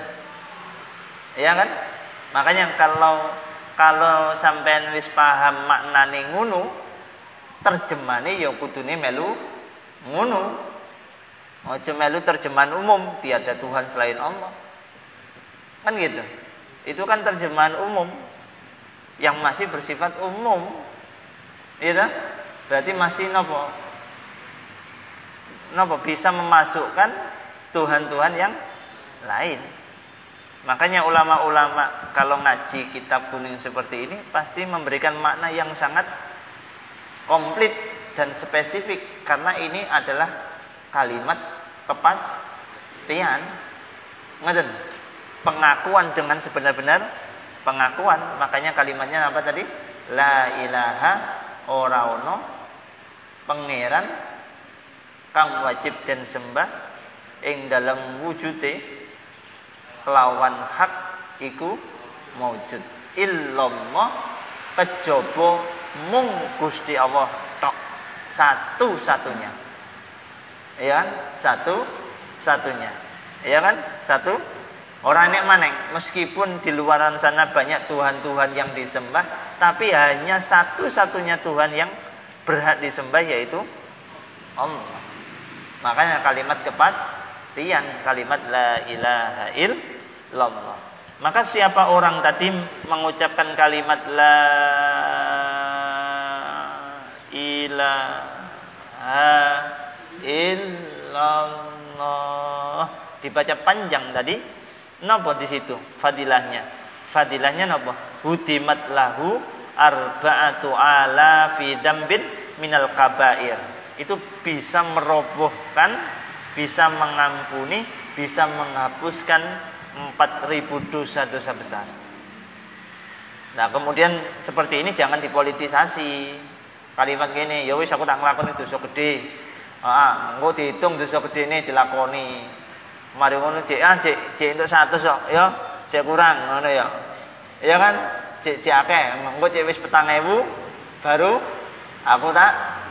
Iya kan? Makanya kalau sampean wis paham maknane ngono, terjemahane ya kudune melu ngono. Aja melu terjemahan umum, tiada Tuhan selain Allah. Kan gitu. Itu kan terjemahan umum yang masih bersifat umum. Iya, berarti masih napa bisa memasukkan Tuhan-Tuhan yang lain. Makanya ulama-ulama kalau ngaji kitab kuning seperti ini pasti memberikan makna yang sangat komplit dan spesifik, karena ini adalah kalimat kepastian, ngeten, pengakuan dengan sebenar-benar pengakuan. Makanya kalimatnya apa tadi? La ilaha ora ono pangeran kang wajib den sembah ing dalam wujude kelawan hak iku maujud illallah, kejaba mung Gusti Allah tok, satu-satunya. Ya kan? Satu-satunya. Ya kan? Satu. Orang nek maneng, meskipun di luaran sana banyak Tuhan-Tuhan yang disembah, tapi hanya satu-satunya Tuhan yang berhak disembah, yaitu Allah. Makanya kalimat kepastian, kalimat la ilaha illallah. Maka siapa orang tadi mengucapkan kalimat la ilaha illallah, dibaca panjang tadi, napa di situ fadilahnya? Fadilahnya napa? Hudimat lahu arba'atu ala fi dzambin minal kabair. Itu bisa merobohkan, bisa mengampuni, bisa menghapuskan 4.000 dosa-dosa besar. Nah, kemudian seperti ini jangan dipolitisasi. Kalimat gini, ya wis aku tak nglakoni dosa gede. Engko dihitung dosa gede ini dilakoni. Mari ngono cek untuk 100 kok, ya. Cek kurang ngono ya. Ya kan? Cek akeh, engko cek wis 4.000 baru aku tak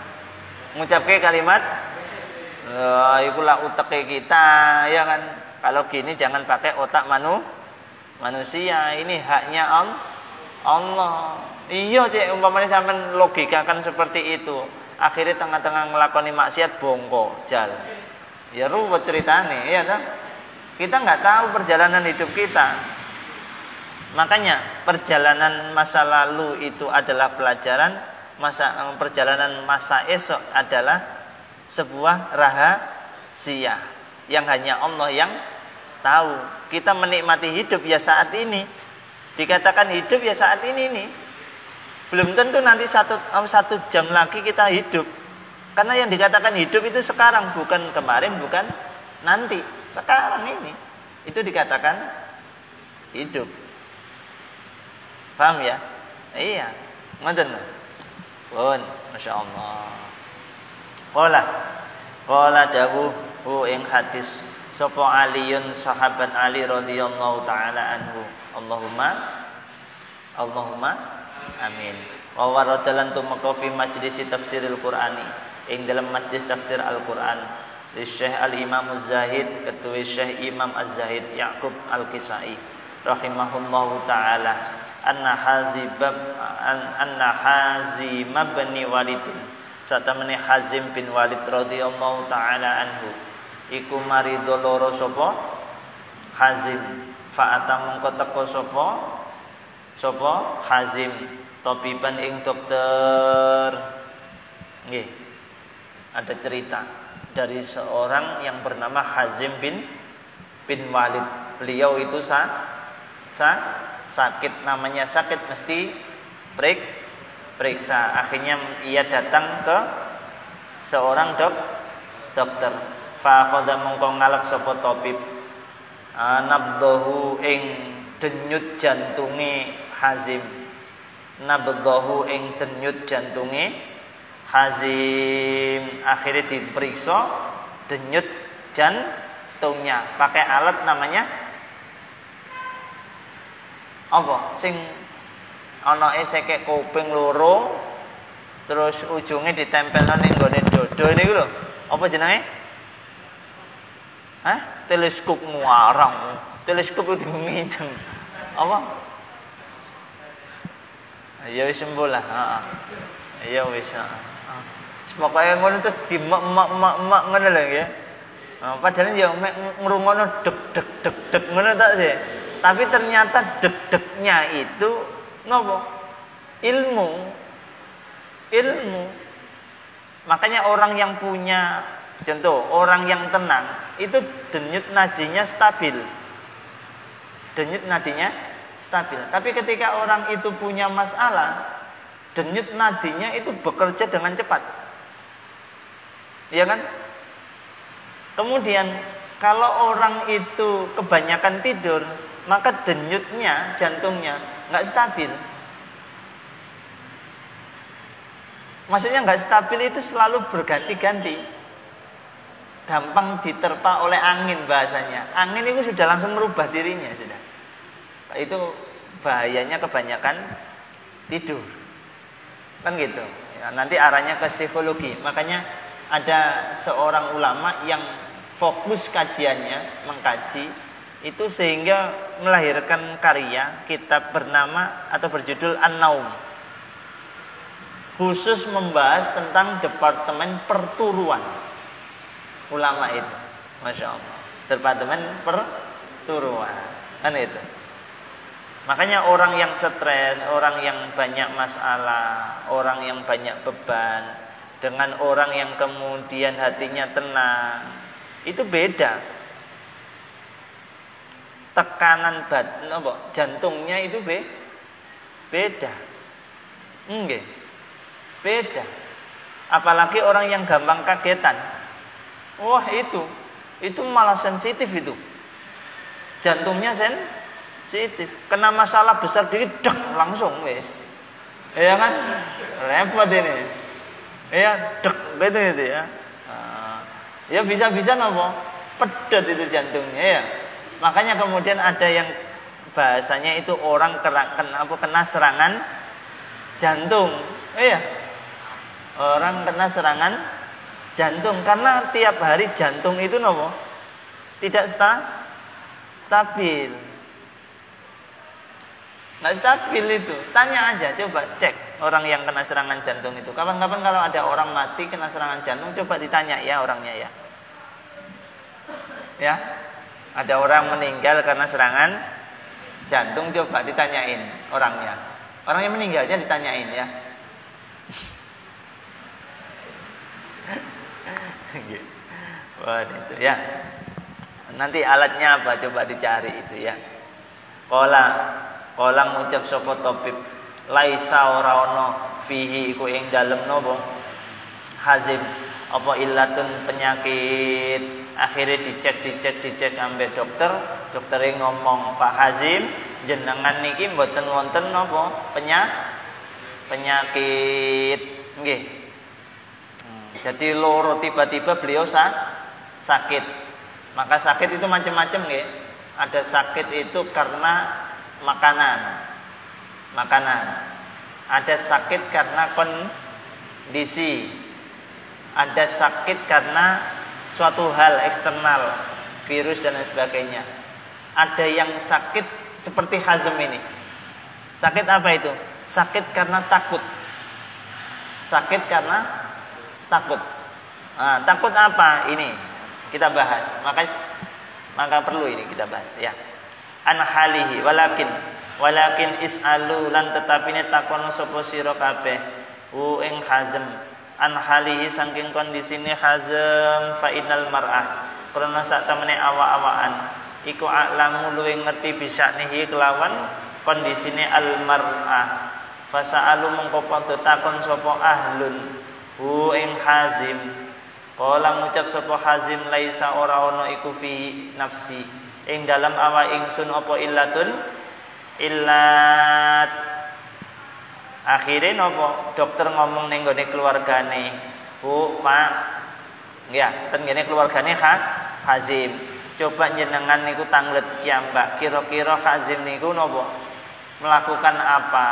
ngucapke kalimat iku lah uteke kita, ya kan. Kalau gini jangan pakai otak manusia. Ini haknya Allah. Iya cek, umpamanya sampean logikakan seperti itu, akhirnya tengah-tengah ngelakoni maksiat bongko jal, ya ruwet ceritane, ya kan. Kita nggak tahu perjalanan hidup kita. Makanya perjalanan masa lalu itu adalah pelajaran, perjalanan masa esok adalah sebuah rahasia yang hanya Allah yang tahu. Kita menikmati hidup ya saat ini. Dikatakan hidup ya saat ini nih. Belum tentu nanti satu jam lagi kita hidup. Karena yang dikatakan hidup itu sekarang, bukan kemarin, bukan nanti. Sekarang ini itu dikatakan hidup. Paham ya? Iya. Ngoten. Pun, Masya Allah. Qala dawuh ing hadis sapa Aliun sahabat Ali radhiyallahu taala anhu. Allahumma amin. Wa waradalan tumeka fi majlis tafsiril Qur'ani, ing dalam majlis tafsir Al-Qur'an, di Syekh Al-Imam Az-Zahid, ketua Syekh Imam Az-Zahid Ya'qub Al-Kisai rahimahullahu taala, anna Hazim bin Walid, satamene Hazim bin Walid radhiyallahu taala anhu, iku marido loro sapa Hazim, fa'ata mongko teko sapa Hazim tabiban ing dokter. Nggih, ada cerita dari seorang yang bernama Hazim bin Walid. Beliau itu sakit, namanya sakit mesti periksa. Akhirnya ia datang ke seorang dokter. Fa akhadha mongko ngalap sapa tabib nabdahu ing denyut jantunge Hazim. Nabdahu ing denyut jantunge Hazim akhirnya diperiksa denyut jantungnya pakai alat namanya apa sing ana eseke kuping loro terus ujungnya ditempelno ning gone dodo niku lho apa jenenge teleskop muarang teleskop itu nginceng apa ya wis sembuh lah ya wis pokoke ngono terus dimak-mak ngono lho nggih padahal ya mek ngrungono deg deg deg deg ngono tak sih tapi ternyata deg-degnya itu nopo? Ilmu. Makanya orang yang punya contoh, orang yang tenang itu denyut nadinya stabil. Denyut nadinya stabil. Tapi ketika orang itu punya masalah, denyut nadinya itu bekerja dengan cepat. Iya kan? Kemudian kalau orang itu kebanyakan tidur, maka denyutnya, jantungnya nggak stabil. Maksudnya nggak stabil itu selalu berganti-ganti, gampang diterpa oleh angin bahasanya. Angin itu sudah langsung merubah dirinya sudah. Itu bahayanya kebanyakan tidur, kan gitu. Ya, nanti arahnya ke psikologi. Makanya ada seorang ulama yang fokus kajiannya mengkaji itu sehingga melahirkan karya kitab bernama atau berjudul An-Naum, khusus membahas tentang departemen perturuan. Ulama itu, masya Allah, departemen perturuan, kan itu. Makanya orang yang stres, orang yang banyak masalah, orang yang banyak beban, dengan orang yang kemudian hatinya tenang, itu beda. Tekanan jantungnya itu beda. Enggak. Beda. Apalagi orang yang gampang kagetan. Wah, itu malah sensitif itu. Jantungnya sensitif. Kena masalah besar dikit dek langsung wes. Iya kan? Repot ini. Iya, dek gitu ya. Ya bisa-bisa nopo pedot itu jantungnya ya. Makanya kemudian ada yang bahasanya itu orang kena serangan jantung. Iya. Orang kena serangan jantung karena tiap hari jantung itu nopo tidak stabil. Nggak stabil itu. Tanya aja, coba cek orang yang kena serangan jantung itu. Kapan-kapan kalau ada orang mati kena serangan jantung, coba ditanya ya orangnya ya. Ya. Ada orang meninggal karena serangan jantung, coba ditanyain orangnya. Orang yang meninggalnya ditanyain ya. Wah, itu ya. Nanti alatnya apa coba dicari itu ya. Kala ngucap sapa tabib laisa ora ana fihi iku ing dalem napa hazim apa illatun penyakit. Akhirnya dicek ambek dokternya ngomong, Pak Hazim jenengan niki mboten wonten napa penyakit nggih. Jadi loro tiba-tiba beliau sakit. Maka sakit itu macam-macam nggih. Ada sakit itu karena makanan. Ada sakit karena kondisi. Ada sakit karena suatu hal eksternal, virus dan lain sebagainya. Ada yang sakit seperti hazm ini. Sakit apa itu? Sakit karena takut. Takut apa? Ini kita bahas. Maka perlu ini kita bahas ya. An halihi walakin is'alu lan tetapine takon sapa sira kabeh ing hazm. An halihi saking kondisine hazm fa innal mar'ah karena sak temene awak-awakan iku a'lamu luwih ngerti bisanihi kelawan kondisine al mar'ah fasa'alu mengko padha takon sapa ahlun hu ing hazim kala ngucap sapa hazim laisa ora ana iku fi nafsi ing dalam awak ingsun apa illat Akhire napa dokter ngomong ning gone keluargane, "Bu, Pak, ya, ten ngene keluargane Hazim. Coba jenengan niku tanglet kiambak, kira-kira Hazim niku napa? Melakukan apa?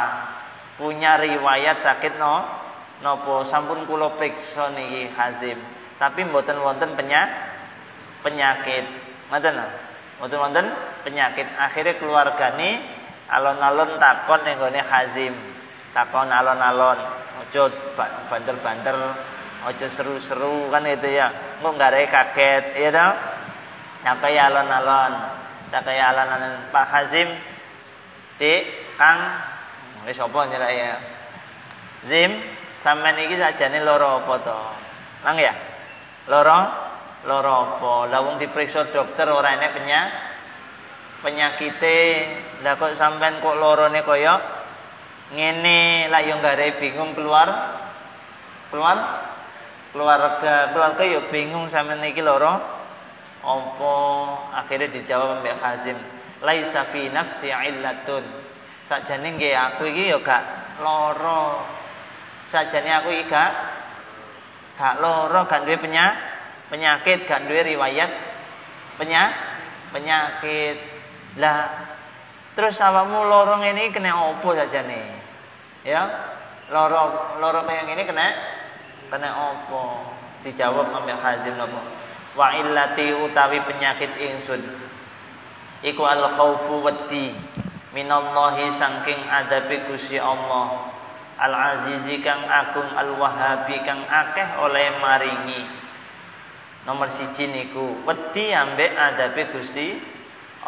Punya riwayat sakit napa? Sampun kula priksa niki Hazim, tapi mboten wonten penyakit." Ngoten lho. Mboten wonten penyakit. Akhire keluargane alon-alon takon ning gone Hazim. Takon alon-alon, aja banter-banter, aja seru-seru kan itu ya. Engko nggare kaget, ya toh? Sampai alon-alon, Pak Hazim, Dik, Kang, wis apa nyelak ya? Zim, sampean iki sakjane lara apa to? Nang ya? Lara apa? Lah wong diperiksa dokter ora enek penyakite. Lah kok sampean kok larane kaya ngene, lak yo gare bingung keluarga yo bingung sampean iki lara apa. Akhirnya dijawab mbek Hazim, laisa fi nafsi illatun. Sakjane nggih aku iki yo gak lara. Sakjane aku iki gak lara, gak duwe penyakit, gak duwe riwayat penyakit. Lah terus awakmu lara ngene kena apa sakjane? Ya, lara kaya ngene kena apa? Dijawab ambek Hazim napa? Wa illati utawi penyakit ingsun iku al khaufu wedi minallahi saking adabe Gusti Allah, al azizi kang agung, al wahhabi kang akeh oleh maringi. Nomor 1 niku wedi ambek adabe Gusti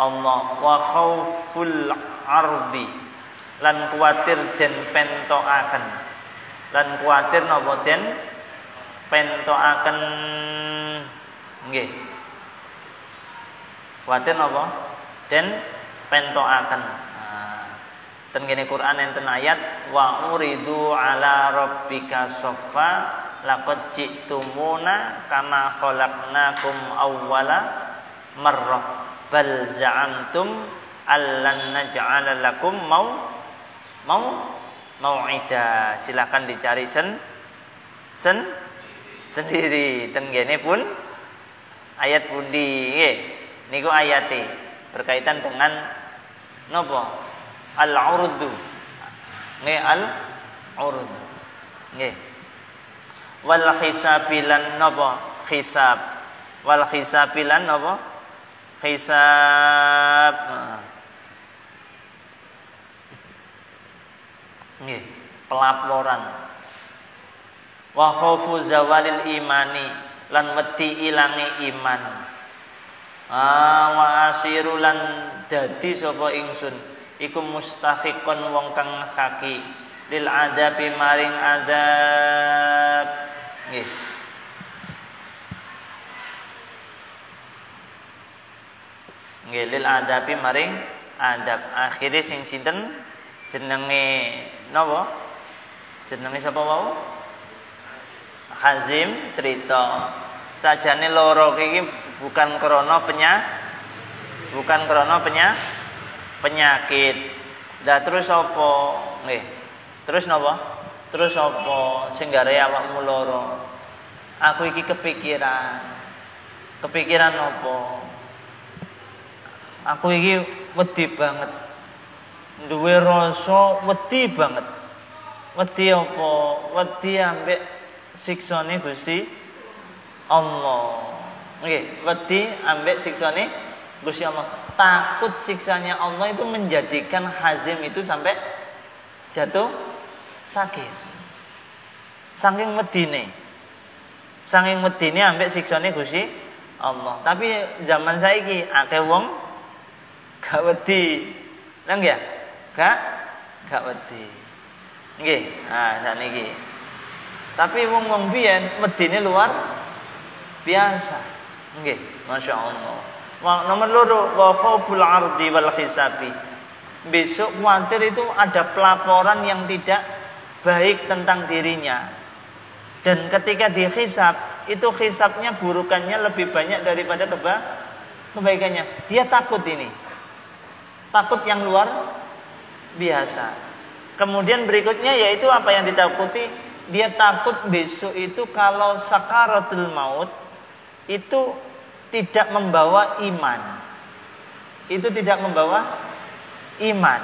Allah. Wa khauful ardi lan kuwatir den pentokaken, lan kuwatir napa den pentokaken nggih. Kuwatir napa den pentokaken. Ten ngene Quran enten ayat wa uridu ala rabbika saffa laqad ji'tumuna kama khalaqnakum awwala marrah bal za'amtum allan naj'ala lakum mau'ida. Silakan dicari sendiri. Ten ngene pun ayat pundi nggih niku ayate berkaitan dengan napa? Al-urdu. Nggih al-urdu. Nggih. Wal hisabilan napa? Hisab. Wal hisabilan napa? Hisab. Nggih, pelaporan. Wa khaufu zawalil imani lan wedi ilange iman. Wa asirulan dadi sapa ingsun iku mustahiqon wong kang haki lil adabi maring adab. Nggih. Nggih lil adabi maring adab. Akhire sing sinten jenenge napa? Jenenge sapa wau? Hazim cerita sajane lara iki bukan krana penyakit. Lah terus apa? Nggih. Terus napa? Terus apa sing gare awakmu lara? Aku iki kepikiran. Kepikiran apa? Aku iki wedi banget. Duwe rasa wedi banget. Wedi apa? Wedi ambek siksane Gusti Allah. Nggih, wedi ambek siksane Gusti Allah. Takut siksanya Allah itu menjadikan Hazim itu sampai jatuh sakit. Saking medine ambek siksane Gusti Allah. Tapi zaman saiki akeh wong gak wedi. Nang ya? Gak wedi. Nggih, sakniki. Tapi wong-wong biyen medine luar biasa. Nggih, masyaallah. Nomor 2 wa khauful ardi wal hisabi. Besok khawatir itu ada pelaporan yang tidak baik tentang dirinya. Dan ketika dihisab, itu hisabnya burukannya lebih banyak daripada kebaikannya. Dia takut ini. Takut yang luar biasa. Kemudian berikutnya yaitu apa yang ditakuti? Dia takut besok itu kalau sakaratul maut itu tidak membawa iman. Itu tidak membawa iman.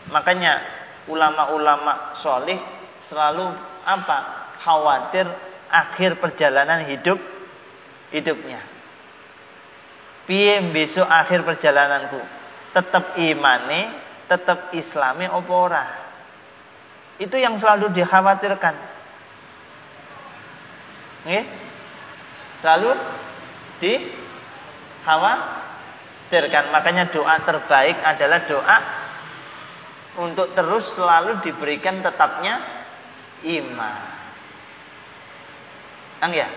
Makanya ulama-ulama solih selalu apa? Khawatir akhir perjalanan hidupnya. Piye besok akhir perjalananku? Tetap imane, tetap islami apa ora? Itu yang selalu dikhawatirkan. Nggih? Selalu dikhawatirkan. Makanya doa terbaik adalah doa untuk terus selalu diberikan tetapnya iman. Ya?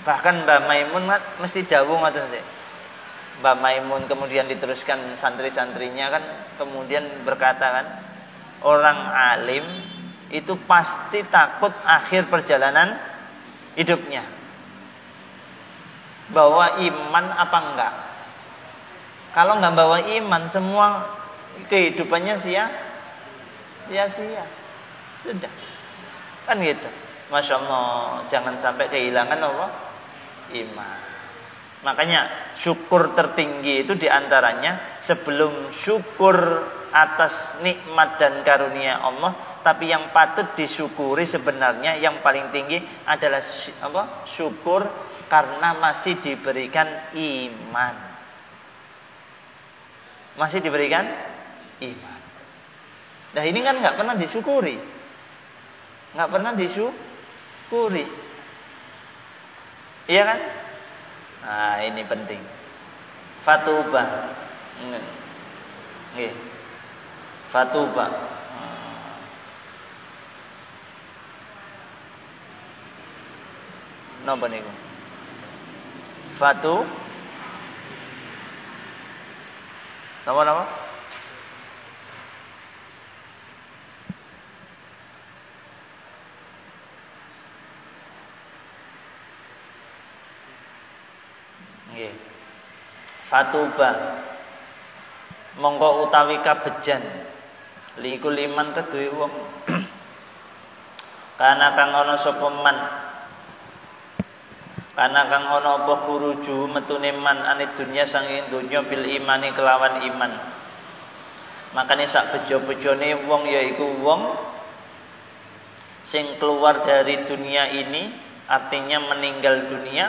Bahkan Mbak Maimun mesti dawuh ngoten sih. Mbak Maimun kemudian diteruskan santri-santrinya kan kemudian berkata kan, orang alim itu pasti takut akhir perjalanan hidupnya. Bawa iman apa enggak? Kalau enggak bawa iman, semua kehidupannya sia-sia. Sudah. Kan gitu. Masya Allah, jangan sampai kehilangan apa? Iman. Makanya syukur tertinggi itu diantaranya sebelum syukur atas nikmat dan karunia Allah, tapi yang patut disyukuri sebenarnya yang paling tinggi adalah apa? Syukur karena masih diberikan iman. Masih diberikan iman. Nah ini kan nggak pernah disyukuri, nggak pernah disyukuri, iya kan? Nah ini penting. Fatubah, nggih. Fatubah. Napa niku? Fatu. Napa? Nggih. Fatuba. Monggo utawi kabejan. Liku liman keduwe wong. Kana kang ana sapa man. Kana kang ana apa khuruju metune man anid dunya sanging donya bil imani kelawan iman. Makane sak bejo-bejone wong yaiku wong sing keluar dari dunia ini, artinya meninggal dunia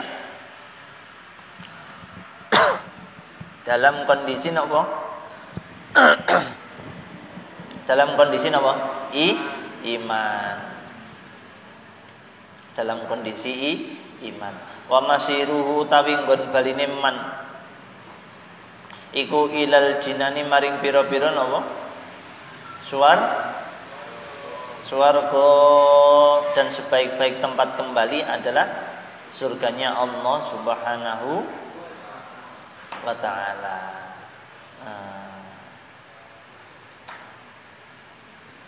dalam kondisi napa? Dalam kondisi napa? Iman. Dalam kondisi iman. Wa masiruhu tawi nggon baline man iku ilal jinani maring pira-pira napa? Swarga, dan sebaik-baik tempat kembali adalah surganya Allah Subhanahu wa ta'ala.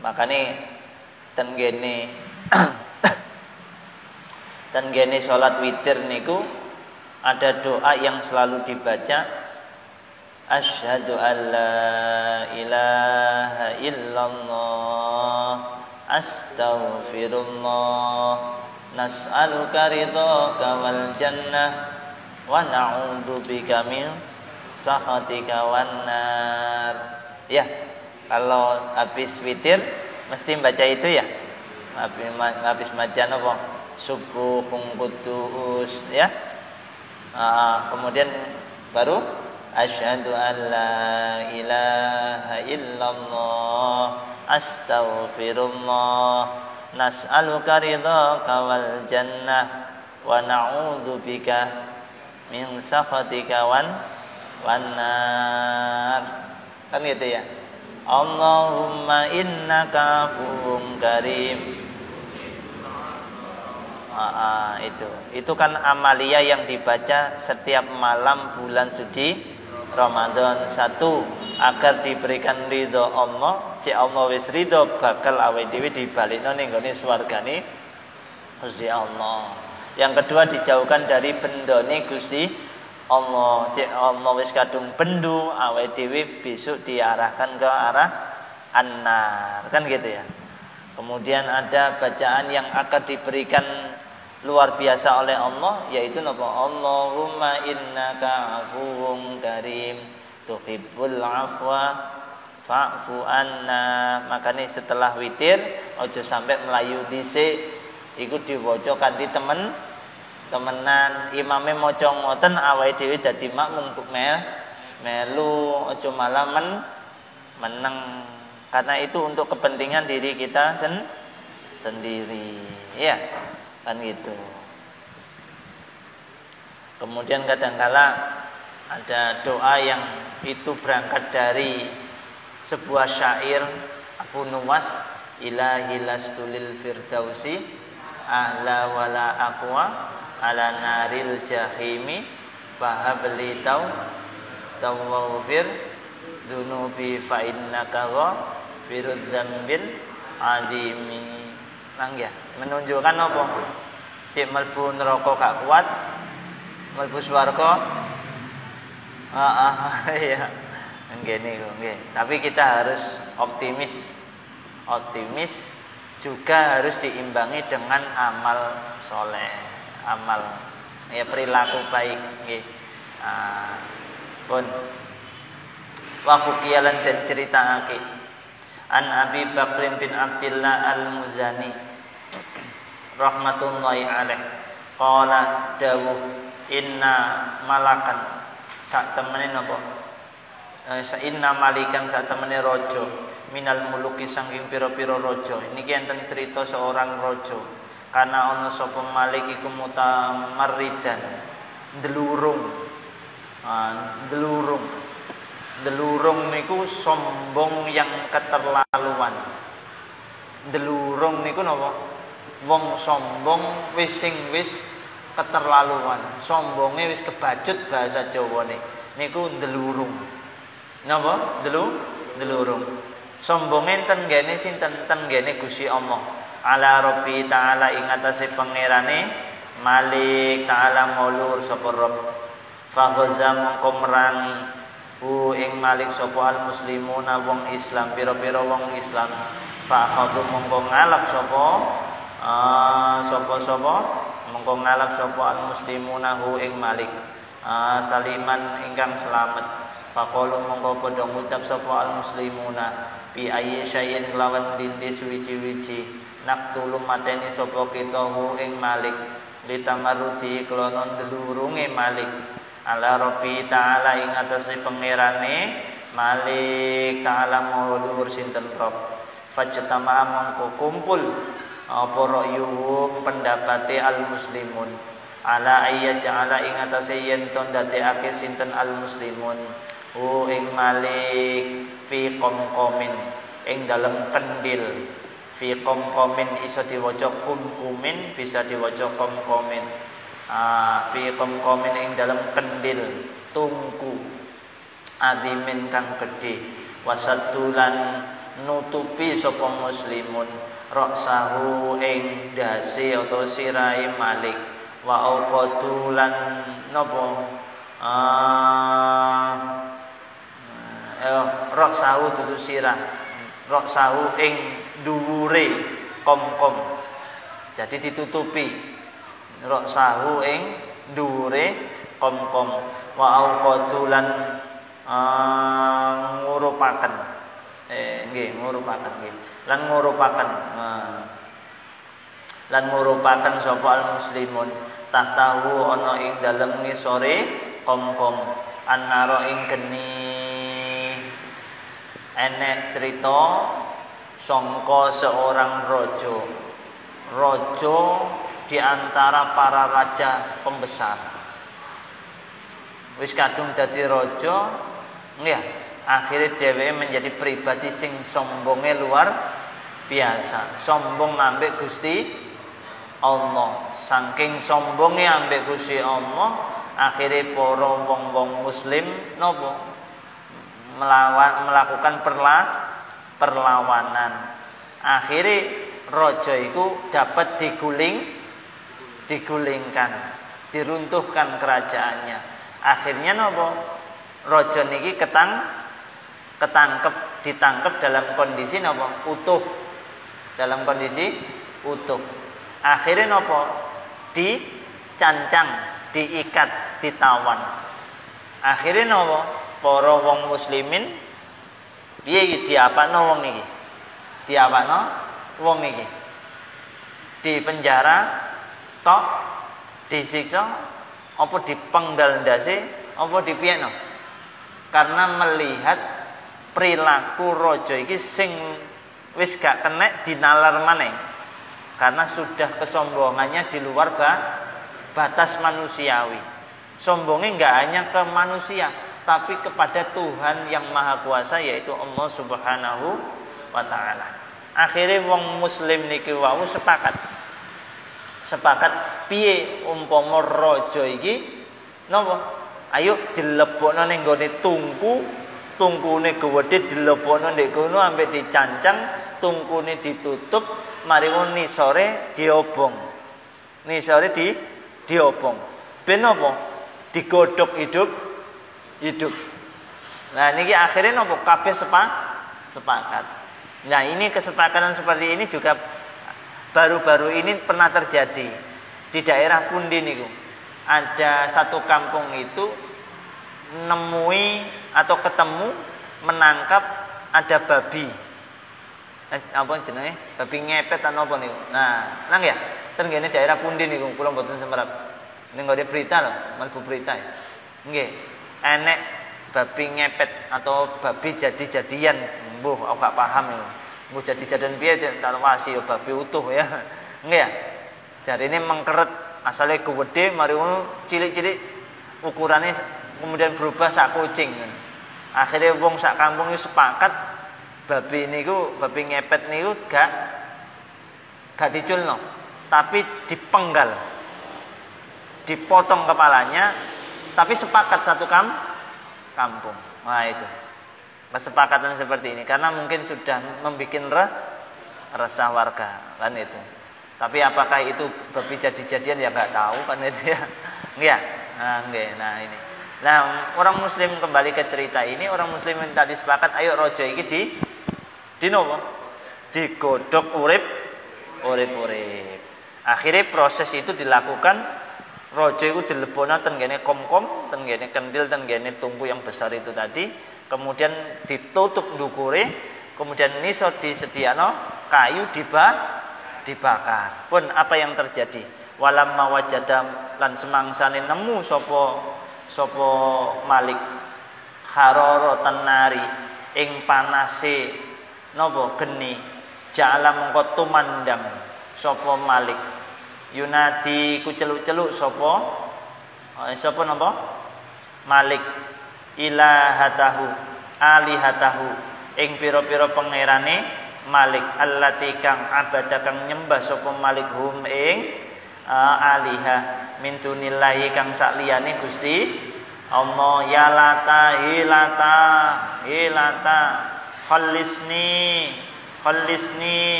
Makane ten gene salat witir niku ada doa yang selalu dibaca, asyhadu alla ilaha illallah astaghfirullah nas'aluka ridhaka wal jannah wa na'udzubika min sakhatika wan nar. Ya, kalau habis witir mesti baca itu ya. Habis macan apa? Subuhun qudus ya. Kemudian baru asyhadu alla ilaha illallah astaghfirullah nas'aluka ridhaka wal jannah wa na'udzubika min sakhatika wan nar. Kan gitu ya. Allahumma innaka afuwwun karim. Itu kan amalia yang dibaca setiap malam bulan suci Ramadan. Satu, agar diberikan ridho Allah. Cek Allah wis ridho bakal awake dhewe dibalikno ning gone swargane Gusti Allah. Yang kedua, dijauhkan dari bendone Gusti Allah. Cek Allah wis kadung bendu awake dhewe besok diarahkan ke arah annar, kan gitu ya. Kemudian ada bacaan yang akan diberikan luar biasa oleh Allah, yaitu apa? Allahumma innaka afuwun karim tuhibbul afwa fa'fu anna. Makanya setelah witir ojo sampai melayu dhisik, iku diwaca kanthi temenan. Imame maca ngoten awake dhewe dadi makmum melu, ojo malah meneng. Karena itu untuk kepentingan diri kita sendiri, ya, kan gitu. Kemudian kadangkala ada doa yang itu berangkat dari sebuah syair Abu Nuwas, ilahi lastulil firdausi ahla wala aqwa ala naril jahimi fahabli tawwafir dunubi fa innaka ghafirud dzambil azimi. Nang ya, menunjukkan apa? Cek mlebu neraka gak kuat, mlebu swarga ya. Nggih. Tapi kita harus optimis juga harus diimbangi dengan amal soleh, amal ya perilaku baik nggih. Pun wa hukiyalan dan ceritaake an Abi Bakr bin Abdullah Al-Muzani rahmatullahi alaih qala dawuh inna malakan sak temene napa inna malikan sak temene raja minal muluki saking pira-pira raja. Niki enten cerita seorang raja karena ana sapa malik iku mutamarridan delurung niku sombong yang keterlaluan. Delurung niku napa? Wong sombong wis keterlaluan. Sombonge wis kebacut bahasa Jawane. Niku delurung. Napa? Delurung. Sombonge ten gene sinten? Ten gene Gusti Allah. Ala Rabbi taala ing atase pangerane Malik taala ngulur sapa Rabb. Fa ghaza mongko merangi ing Malik sapa al muslimuna wong Islam, pira-pira wong Islam. Fa khadu mongko ngalap sapa mongko ngalap sapa al muslimuna ing Malik saliman ingkang selamat. Faqalu mongko padha ngucap sapa al muslimuna bi ayyi syai'in lawan dindi suwi-wiji naqtulu mateni sapa kita ing Malik litamarudi klonon delurunge Malik ala Rabbi taala ing atase pangerane Malik taala maulur sinten Rabb. Fajtama mongko kumpul apa ra'yuhum pendapate al muslimun ala ayya ja'ala ing atase yen to ndadekake sinten al muslimun ing Malik fi qomqomin ing dalem kendil. Fi qomqomin iso diwaca kumkumin, bisa diwaca qomqomin. Fi qomqomin ing dalem kendil tungku adimin kang gedhe wasatulan nutupi sapa muslimun roksahu ing dasi atau sirai Malik wa auqadulan napa roksahu dudu sirah roksahu ing dhuwure kom-kom, jadi ditutupi roksahu ing dhuwure kom-kom wa auqadulan ngurupaken ngurupaken lan ngurupaken sapa al muslimun tahtahu ana ing dalem ngisore kom-kom annara ing geni. Enek cerita sangka seorang raja di antara para raja pembesar wis kadung dadi raja nggih. Akhirnya dheweke menjadi pribadi sing sombonge luar biasa, sombong ambek Gusti Allah. Saking sombonge ambek Gusti Allah, akhirnya para wong-wong muslim napa melakukan perlawanan. Akhirnya raja iku dapat digulingkan, diruntuhkan kerajaannya. Akhirnya napa? Raja niki ketangkep ditangkap dalam kondisi napa? Utuh. Dalam kondisi utuh. Akhirnya napa? Dicancang, diikat, ditawan. Akhirnya napa? Para wong muslimin piye iki diapakno wong iki? Diapakno wong iki. Di penjara tok, disiksa, apa dipenggal ndase, apa dipiyekno? Karena melihat perilaku raja iki sing wis gak kenek dinalar maneh. Karena sudah kesombongannya di luar batas manusiawi. Sombongnya enggak hanya ke manusia, tapi kepada Tuhan yang Maha Kuasa, yaitu Allah Subhanahu wa taala. Akhirnya wong muslim niki wau sepakat piye umpama raja iki napa? Ayo dilebokno ning gone tungkune gedhe dilebokno ndek kono ambek dicancang, tungkune ditutup, mari ngono nisore diobong. Nisore diobong. Ben apa? Digodhog hidup. Nah niki akhirnya napa kabeh sepakat. Nah ini kesepakatan seperti ini juga baru-baru ini pernah terjadi di daerah pundi niku. Ada satu kampung itu nemui atau ketemu menangkap ada babi. Apa jenenge? Babi ngepet atau apa niku. Nah, nang ya, ten kene daerah pundi niku kula mboten semerap. Ning ngene berita lho, mlebu berita. Nggih. Enek babi ngepet atau babi jadi-jadian. Mbuh aku gak paham niku. Mbuh jadi-jadian piye tak wasi ya babi utuh ya. Nggih ya. Jarine mengkeret asale gede mari ngono cilik-cilik ukurannya kemudian berubah sak kucing. Akhirnya wong sak kampung itu sepakat babi niku, babi ngepet niku gak diculno, tapi dipenggal. Dipotong kepalanya, tapi sepakat satu kampung. Nah itu. Kesepakatan seperti ini karena mungkin sudah membuat resah warga kan itu. Tapi apakah itu babi jadi-jadian ya nggak tahu kan itu ya. Nggih. Nah ini. Nah, orang muslim kembali ke cerita ini, orang muslim yang tadi sepakat ayo raja iki di nopo? Digodhog urip. Akhirnya proses itu dilakukan, raja itu dilebokno ten kene kom-kom, ten kene kendil, ten kene tungku yang besar itu tadi, kemudian ditutup ndukure, kemudian niso disediakno kayu dibakar. Pun apa yang terjadi? Walamma wajada lan semangsane nemu sapa Malik harara tenari ing panase napa geni ja'ala mengko tumandang sapa Malik yunadi ku celuk-celuk sapa napa Malik ilahatahu alihatahu ing pira-pira pangerane Malik allati kang abada kang nyembah sapa Malik hum ing aliha min dunillahi kang sakliyane Gusti Allah ya lata hilata khallisni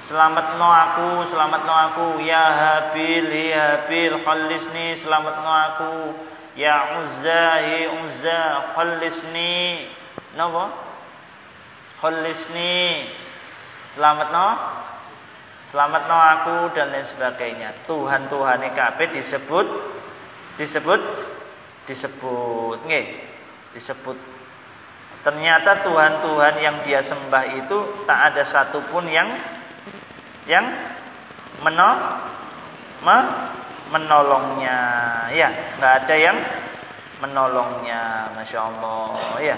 selamatno aku ya habil khallisni selamatno aku ya uzza khallisni napa khallisni selamatno aku dan lain sebagainya. Tuhan-tuhane kabeh disebut nggih, disebut. Ternyata Tuhan-Tuhan yang dia sembah itu tak ada satupun yang menolongnya. Ya, enggak ada yang menolongnya. Masya Allah. Ya.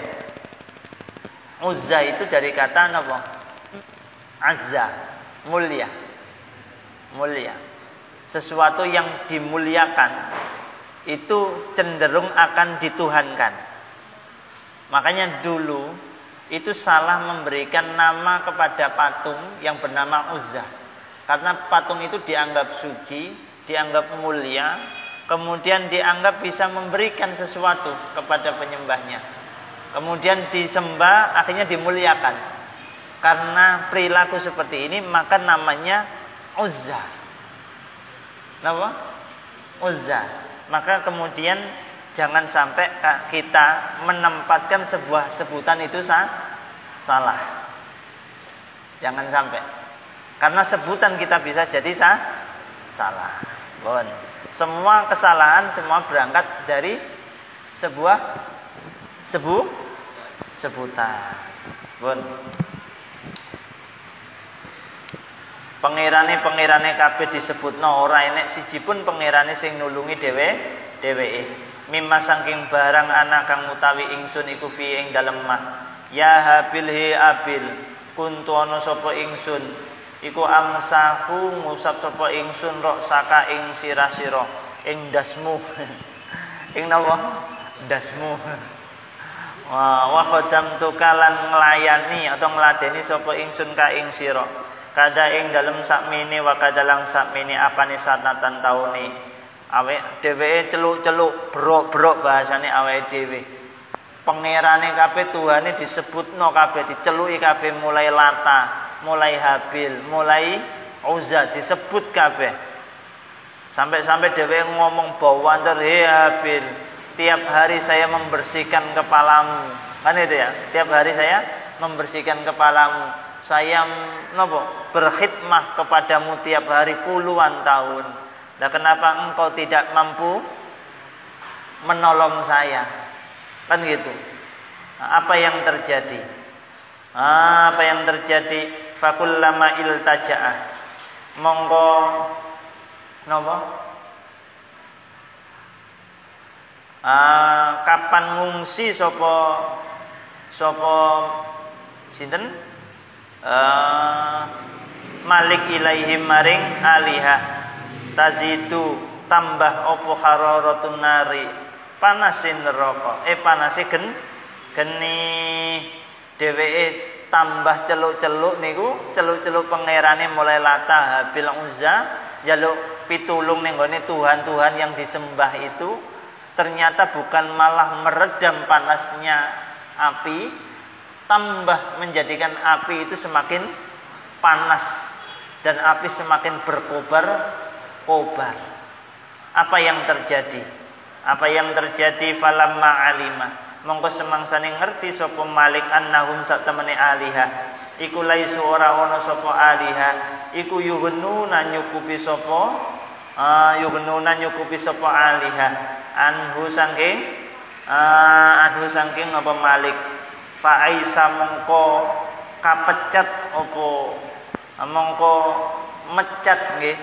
Uzza itu dari kata apa? Azza, mulia. Sesuatu yang dimuliakan itu cenderung akan dituhankan. Makanya dulu itu salah memberikan nama kepada patung yang bernama Uzza. Karena patung itu dianggap suci, dianggap mulia, kemudian dianggap bisa memberikan sesuatu kepada penyembahnya. Kemudian disembah, akhirnya dimuliakan. Karena perilaku seperti ini, maka namanya Uzza. Kenapa? Uzza. Maka kemudian jangan sampai kita menempatkan sebuah sebutan itu salah. Jangan sampai. Karena sebutan kita bisa jadi salah. Bon. Semua kesalahan semua berangkat dari sebuah sebutan. Bon. Pangerane kabeh disebutno ora enek siji pun pangerane sing nulungi dheweke. Mimma saking barang ana kang utawi ingsun iku fi ing dalem mah. Ya habil he abil kuntu ana sapa ingsun iku amsahu ngusap sapa ingsun rok saka ing sirah-sira ing dasmu. Ing napa? Dasmu. Wa qadamtu kalan nglayani atau ngladeni sapa ingsun ka ing sira. Kada ing dalem sakmene wa kadalang sakmene apane sanatan taune. Awake dheweke celuk-celuk brok-brok bahasane awake dhewe. Pangerane kabeh Tuhane disebutno kabeh diceluki kabeh mulai Lata, mulai Habil, mulai Uzza disebut kabeh. Sampai-sampai dheweke ngomong bawanter he Habil, tiap hari saya membersihkan kepalamu. Kan itu ya, tiap hari saya membersihkan kepalamu. Saya berkhidmah kepadamu tiap hari puluhan tahun. Nah, kenapa engkau tidak mampu menolong saya? Kan gitu. Nah, apa yang terjadi? Apa yang terjadi? Fakullama iltaja'ah. Monggo napa? Kapan ngungsi sapa sinten? Malik ilaihim maring alihah tazidu tambah opo hararatun nari panasin neraka panase geni dheweke tambah celuk-celuk niku celuk-celuk pangerane mulai Lata Habil Uzza njaluk pitulung ning gone tuhan-tuhan yang disembah itu ternyata bukan malah meredam panasnya api, tambah menjadikan api itu semakin panas dan api semakin berkobar-kobar. Apa yang terjadi? Apa yang terjadi? Falamma alima mongko semangsane ngerti sapa Malik annahum sak temene alihah iku laisu ora ana sapa alihah iku yuhnuna nyukupi sapa alihah anhu saking apa Malik fa aisa mongko kapecat opo mongko mecat nggih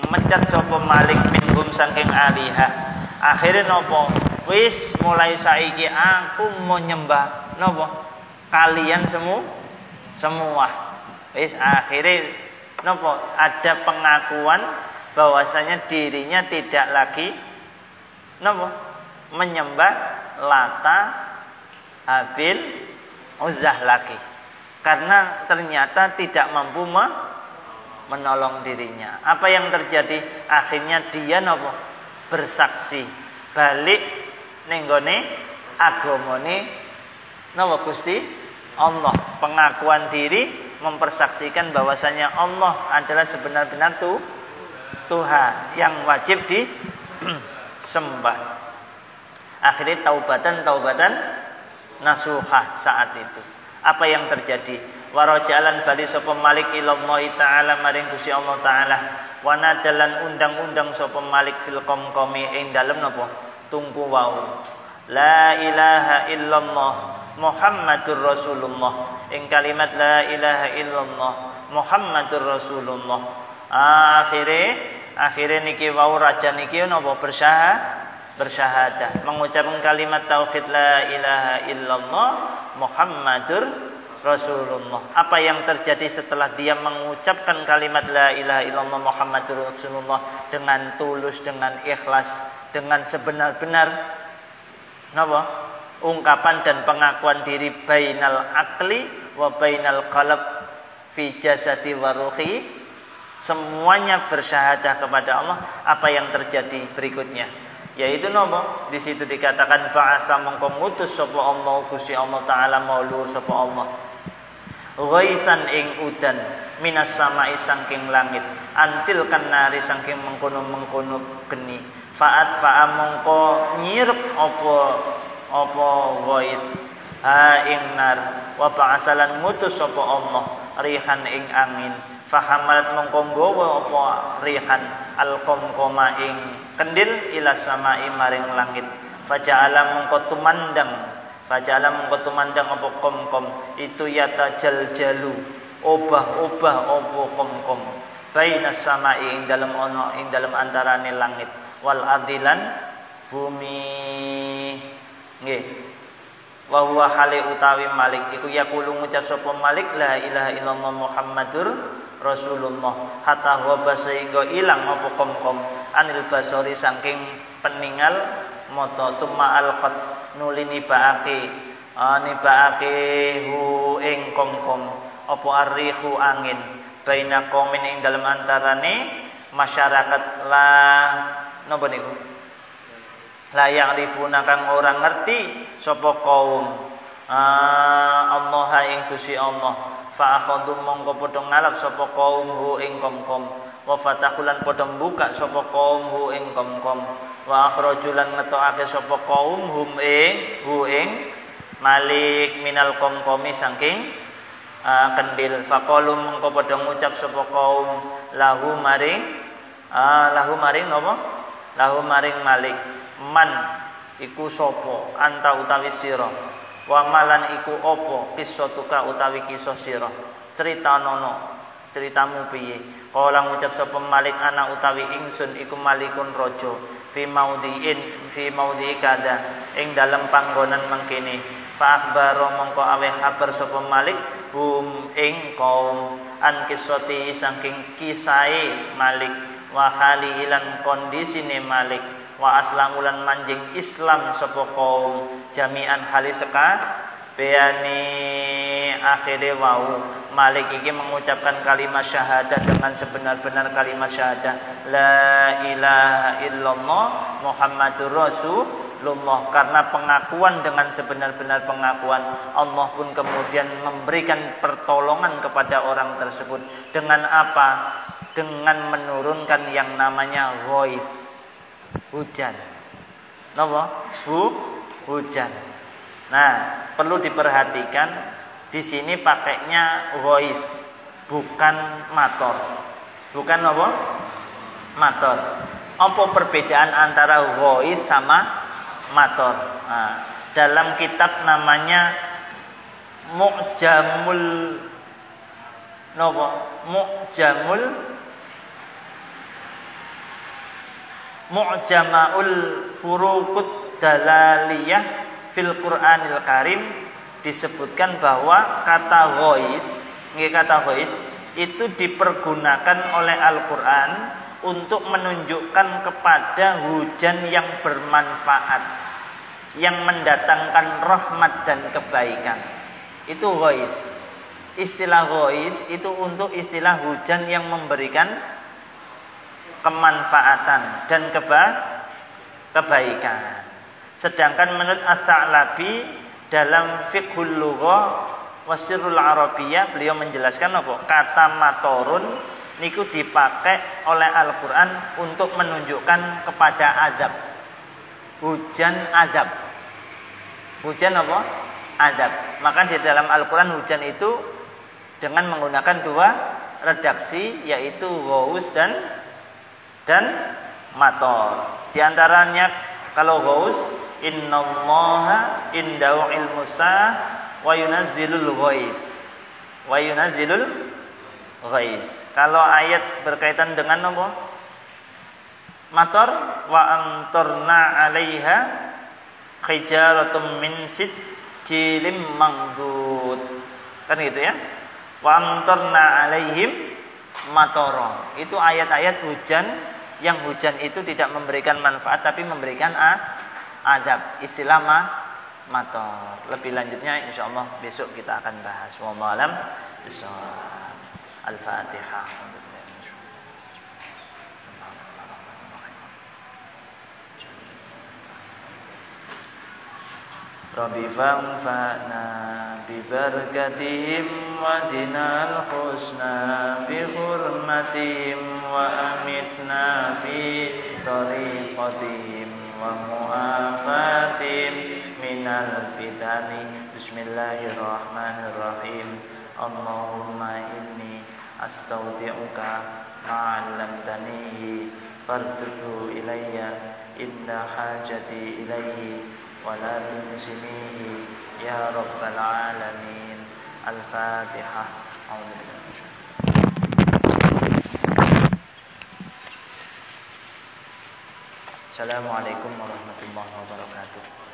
mecat sapa Malik minhum saking alihah akhire napa wis mulai saiki aku mau nyembah napa kalian semua wis akhire napa ada pengakuan bahwasanya dirinya tidak lagi napa menyembah Lata Habil Uzzah lagi karena ternyata tidak mampu menolong dirinya. Apa yang terjadi? Akhirnya dia nopo bersaksi balik ning gone agamane nopo Gusti Allah, pengakuan diri mempersaksikan bahwasanya Allah adalah sebenar-benar Tuhan yang wajib disembah. Akhirnya taubatan nasuhah saat itu. Apa yang terjadi? Warajalan bali sapa Malik ilallahi taala maring Gusti Allah taala. Wana dalan undang-undang sapa Malik fil qomqomi ing dalem napa? Tungku wau. La ilaha illallah Muhammadur Rasulullah. Ing kalimat la ilaha illallah Muhammadur Rasulullah. Akhire niki wau raja niki napa bersyahadah mengucapkan kalimat tauhid la ilaha illallah Muhammadur Rasulullah. Apa yang terjadi setelah dia mengucapkan kalimat la ilaha illallah Muhammadur Rasulullah dengan tulus, dengan ikhlas, dengan sebenar-benar napa? Ungkapan dan pengakuan diri bainal akli wa bainal qalb fi jasadi wa ruhi, semuanya bersyahadah kepada Allah. Apa yang terjadi berikutnya? Yaitu nopo di situ dikatakan ba'asa mongko ngutus sapa Allah Gusti Allah taala maulur sapa Allah ghaisan ing udan minas samai saking langit antil kanari saking mengkono-mengkono geni faat fa'a mongko nyirep apa ghais ha ing nar wa ba'asalan ngutus sapa Allah rihan ing angin fahamalat mongko nggawa apa rihan alqamqama ing kendil ila samai maring langit faja'ala mongko tumandang apa qamqam itu yatajaljalu obah-obah apa qamqam bainas samai ing dalem antarane langit wal ardilan bumi nggih wa huwa hale utawi malik iku yaqulu ngucap sapa malik la ilaha illallah muhammadur rasulullah hatta wa sehingga ilang apa qamqam anil basori saking peningal mata summa alqat nulini baake hu ing qamqam apa arrihu angin baina qaumin ing dalem antarane masyarakat la napa niku la ya'rifuna kang ora ngerti sapa kaum Allah ing Gusti Allah fa akhadhu mongko padha ngalap sapa kaum hu ing qamqam wa fatahulan padha buka sapa kaum hu ing qamqam wa akhrajulan ngetokake sapa kaum hu ing malik minal qamqami saking kendil faqalu mongko padha ngucap sapa kaum lahu maring napa lahu maring malik man iku sapa anta utawi sira wa malan iku apa kisatuka utawi kisah sira ceritamu piye kala ngucap sapa malik ana utawi ingsun iku malikun raja fi maudhi'i kada ing dalem panggonan mangkene fa akhbaro mongko aweh kabar sapa malik hum ing kaum an kisati saking kisahe malik wa hali ilan kondisine malik wa aslamulan manjing Islam sapa kaum jami'an haliseka beani akhire wau malik iki mengucapkan kalimat syahadat dengan sebenar-benar kalimat syahadat la ilaha illallah muhammadur rasulullah karena pengakuan dengan sebenar-benar pengakuan Allah pun kemudian memberikan pertolongan kepada orang tersebut dengan apa? Dengan menurunkan yang namanya ghaith hujan. Napa? Hujan. Nah, perlu diperhatikan di sini pakainya ghaith, bukan mator. Bukan apa? Mator. Apa perbedaan antara ghaith sama mator? Nah, dalam kitab namanya Mu'jamul Mu'jamaul Furuqud Dalaliyah fil Qur'anil Karim disebutkan bahwa kata ghaith itu dipergunakan oleh Al-Qur'an untuk menunjukkan kepada hujan yang bermanfaat yang mendatangkan rahmat dan kebaikan. Itu ghaith. Istilah ghaith itu untuk istilah hujan yang memberikan kemanfaatan dan kebaikan. Sedangkan menurut Ats-Tsa'labi dalam Fiqhul Lughah wa Sirrul Arabiyyah beliau menjelaskan apa? Kata matorun niku dipakai oleh Al-Qur'an untuk menunjukkan kepada azab. Hujan azab. Hujan apa? Azab. Maka di dalam Al-Qur'an hujan itu dengan menggunakan dua redaksi yaitu ghaus dan mator. Di antaranya kalau ghaus innallaha indahu ilmu sa'ah wa yunazzilul ghais. Kalau ayat berkaitan dengan apa? Mator wa amtarna 'alaiha hijaratun min sijilin mangdud. Kan gitu ya? Wa amtarna 'alaihim matara. Itu ayat-ayat hujan yang hujan itu tidak memberikan manfaat tapi memberikan azab. Istilah mator. Lebih lanjutnya insyaallah besok kita akan bahas. Wallahu alam bissawab. Al-Fatihah. Rabbi fanfa'na bi barakatihim wa dinal husna bi hurmatihim wa amitna fi tariqatihim wa mu'afatihim minal fitani. Bismillahirrahmanirrahim. Allahumma inni astaudi'uka ma'allamtanihi farduhu ilayya inna hajati ilayhi wa la tunsinihi ya rabbal alamin. Al-Fatihah. Assalamualaikum warahmatullahi wabarakatuh.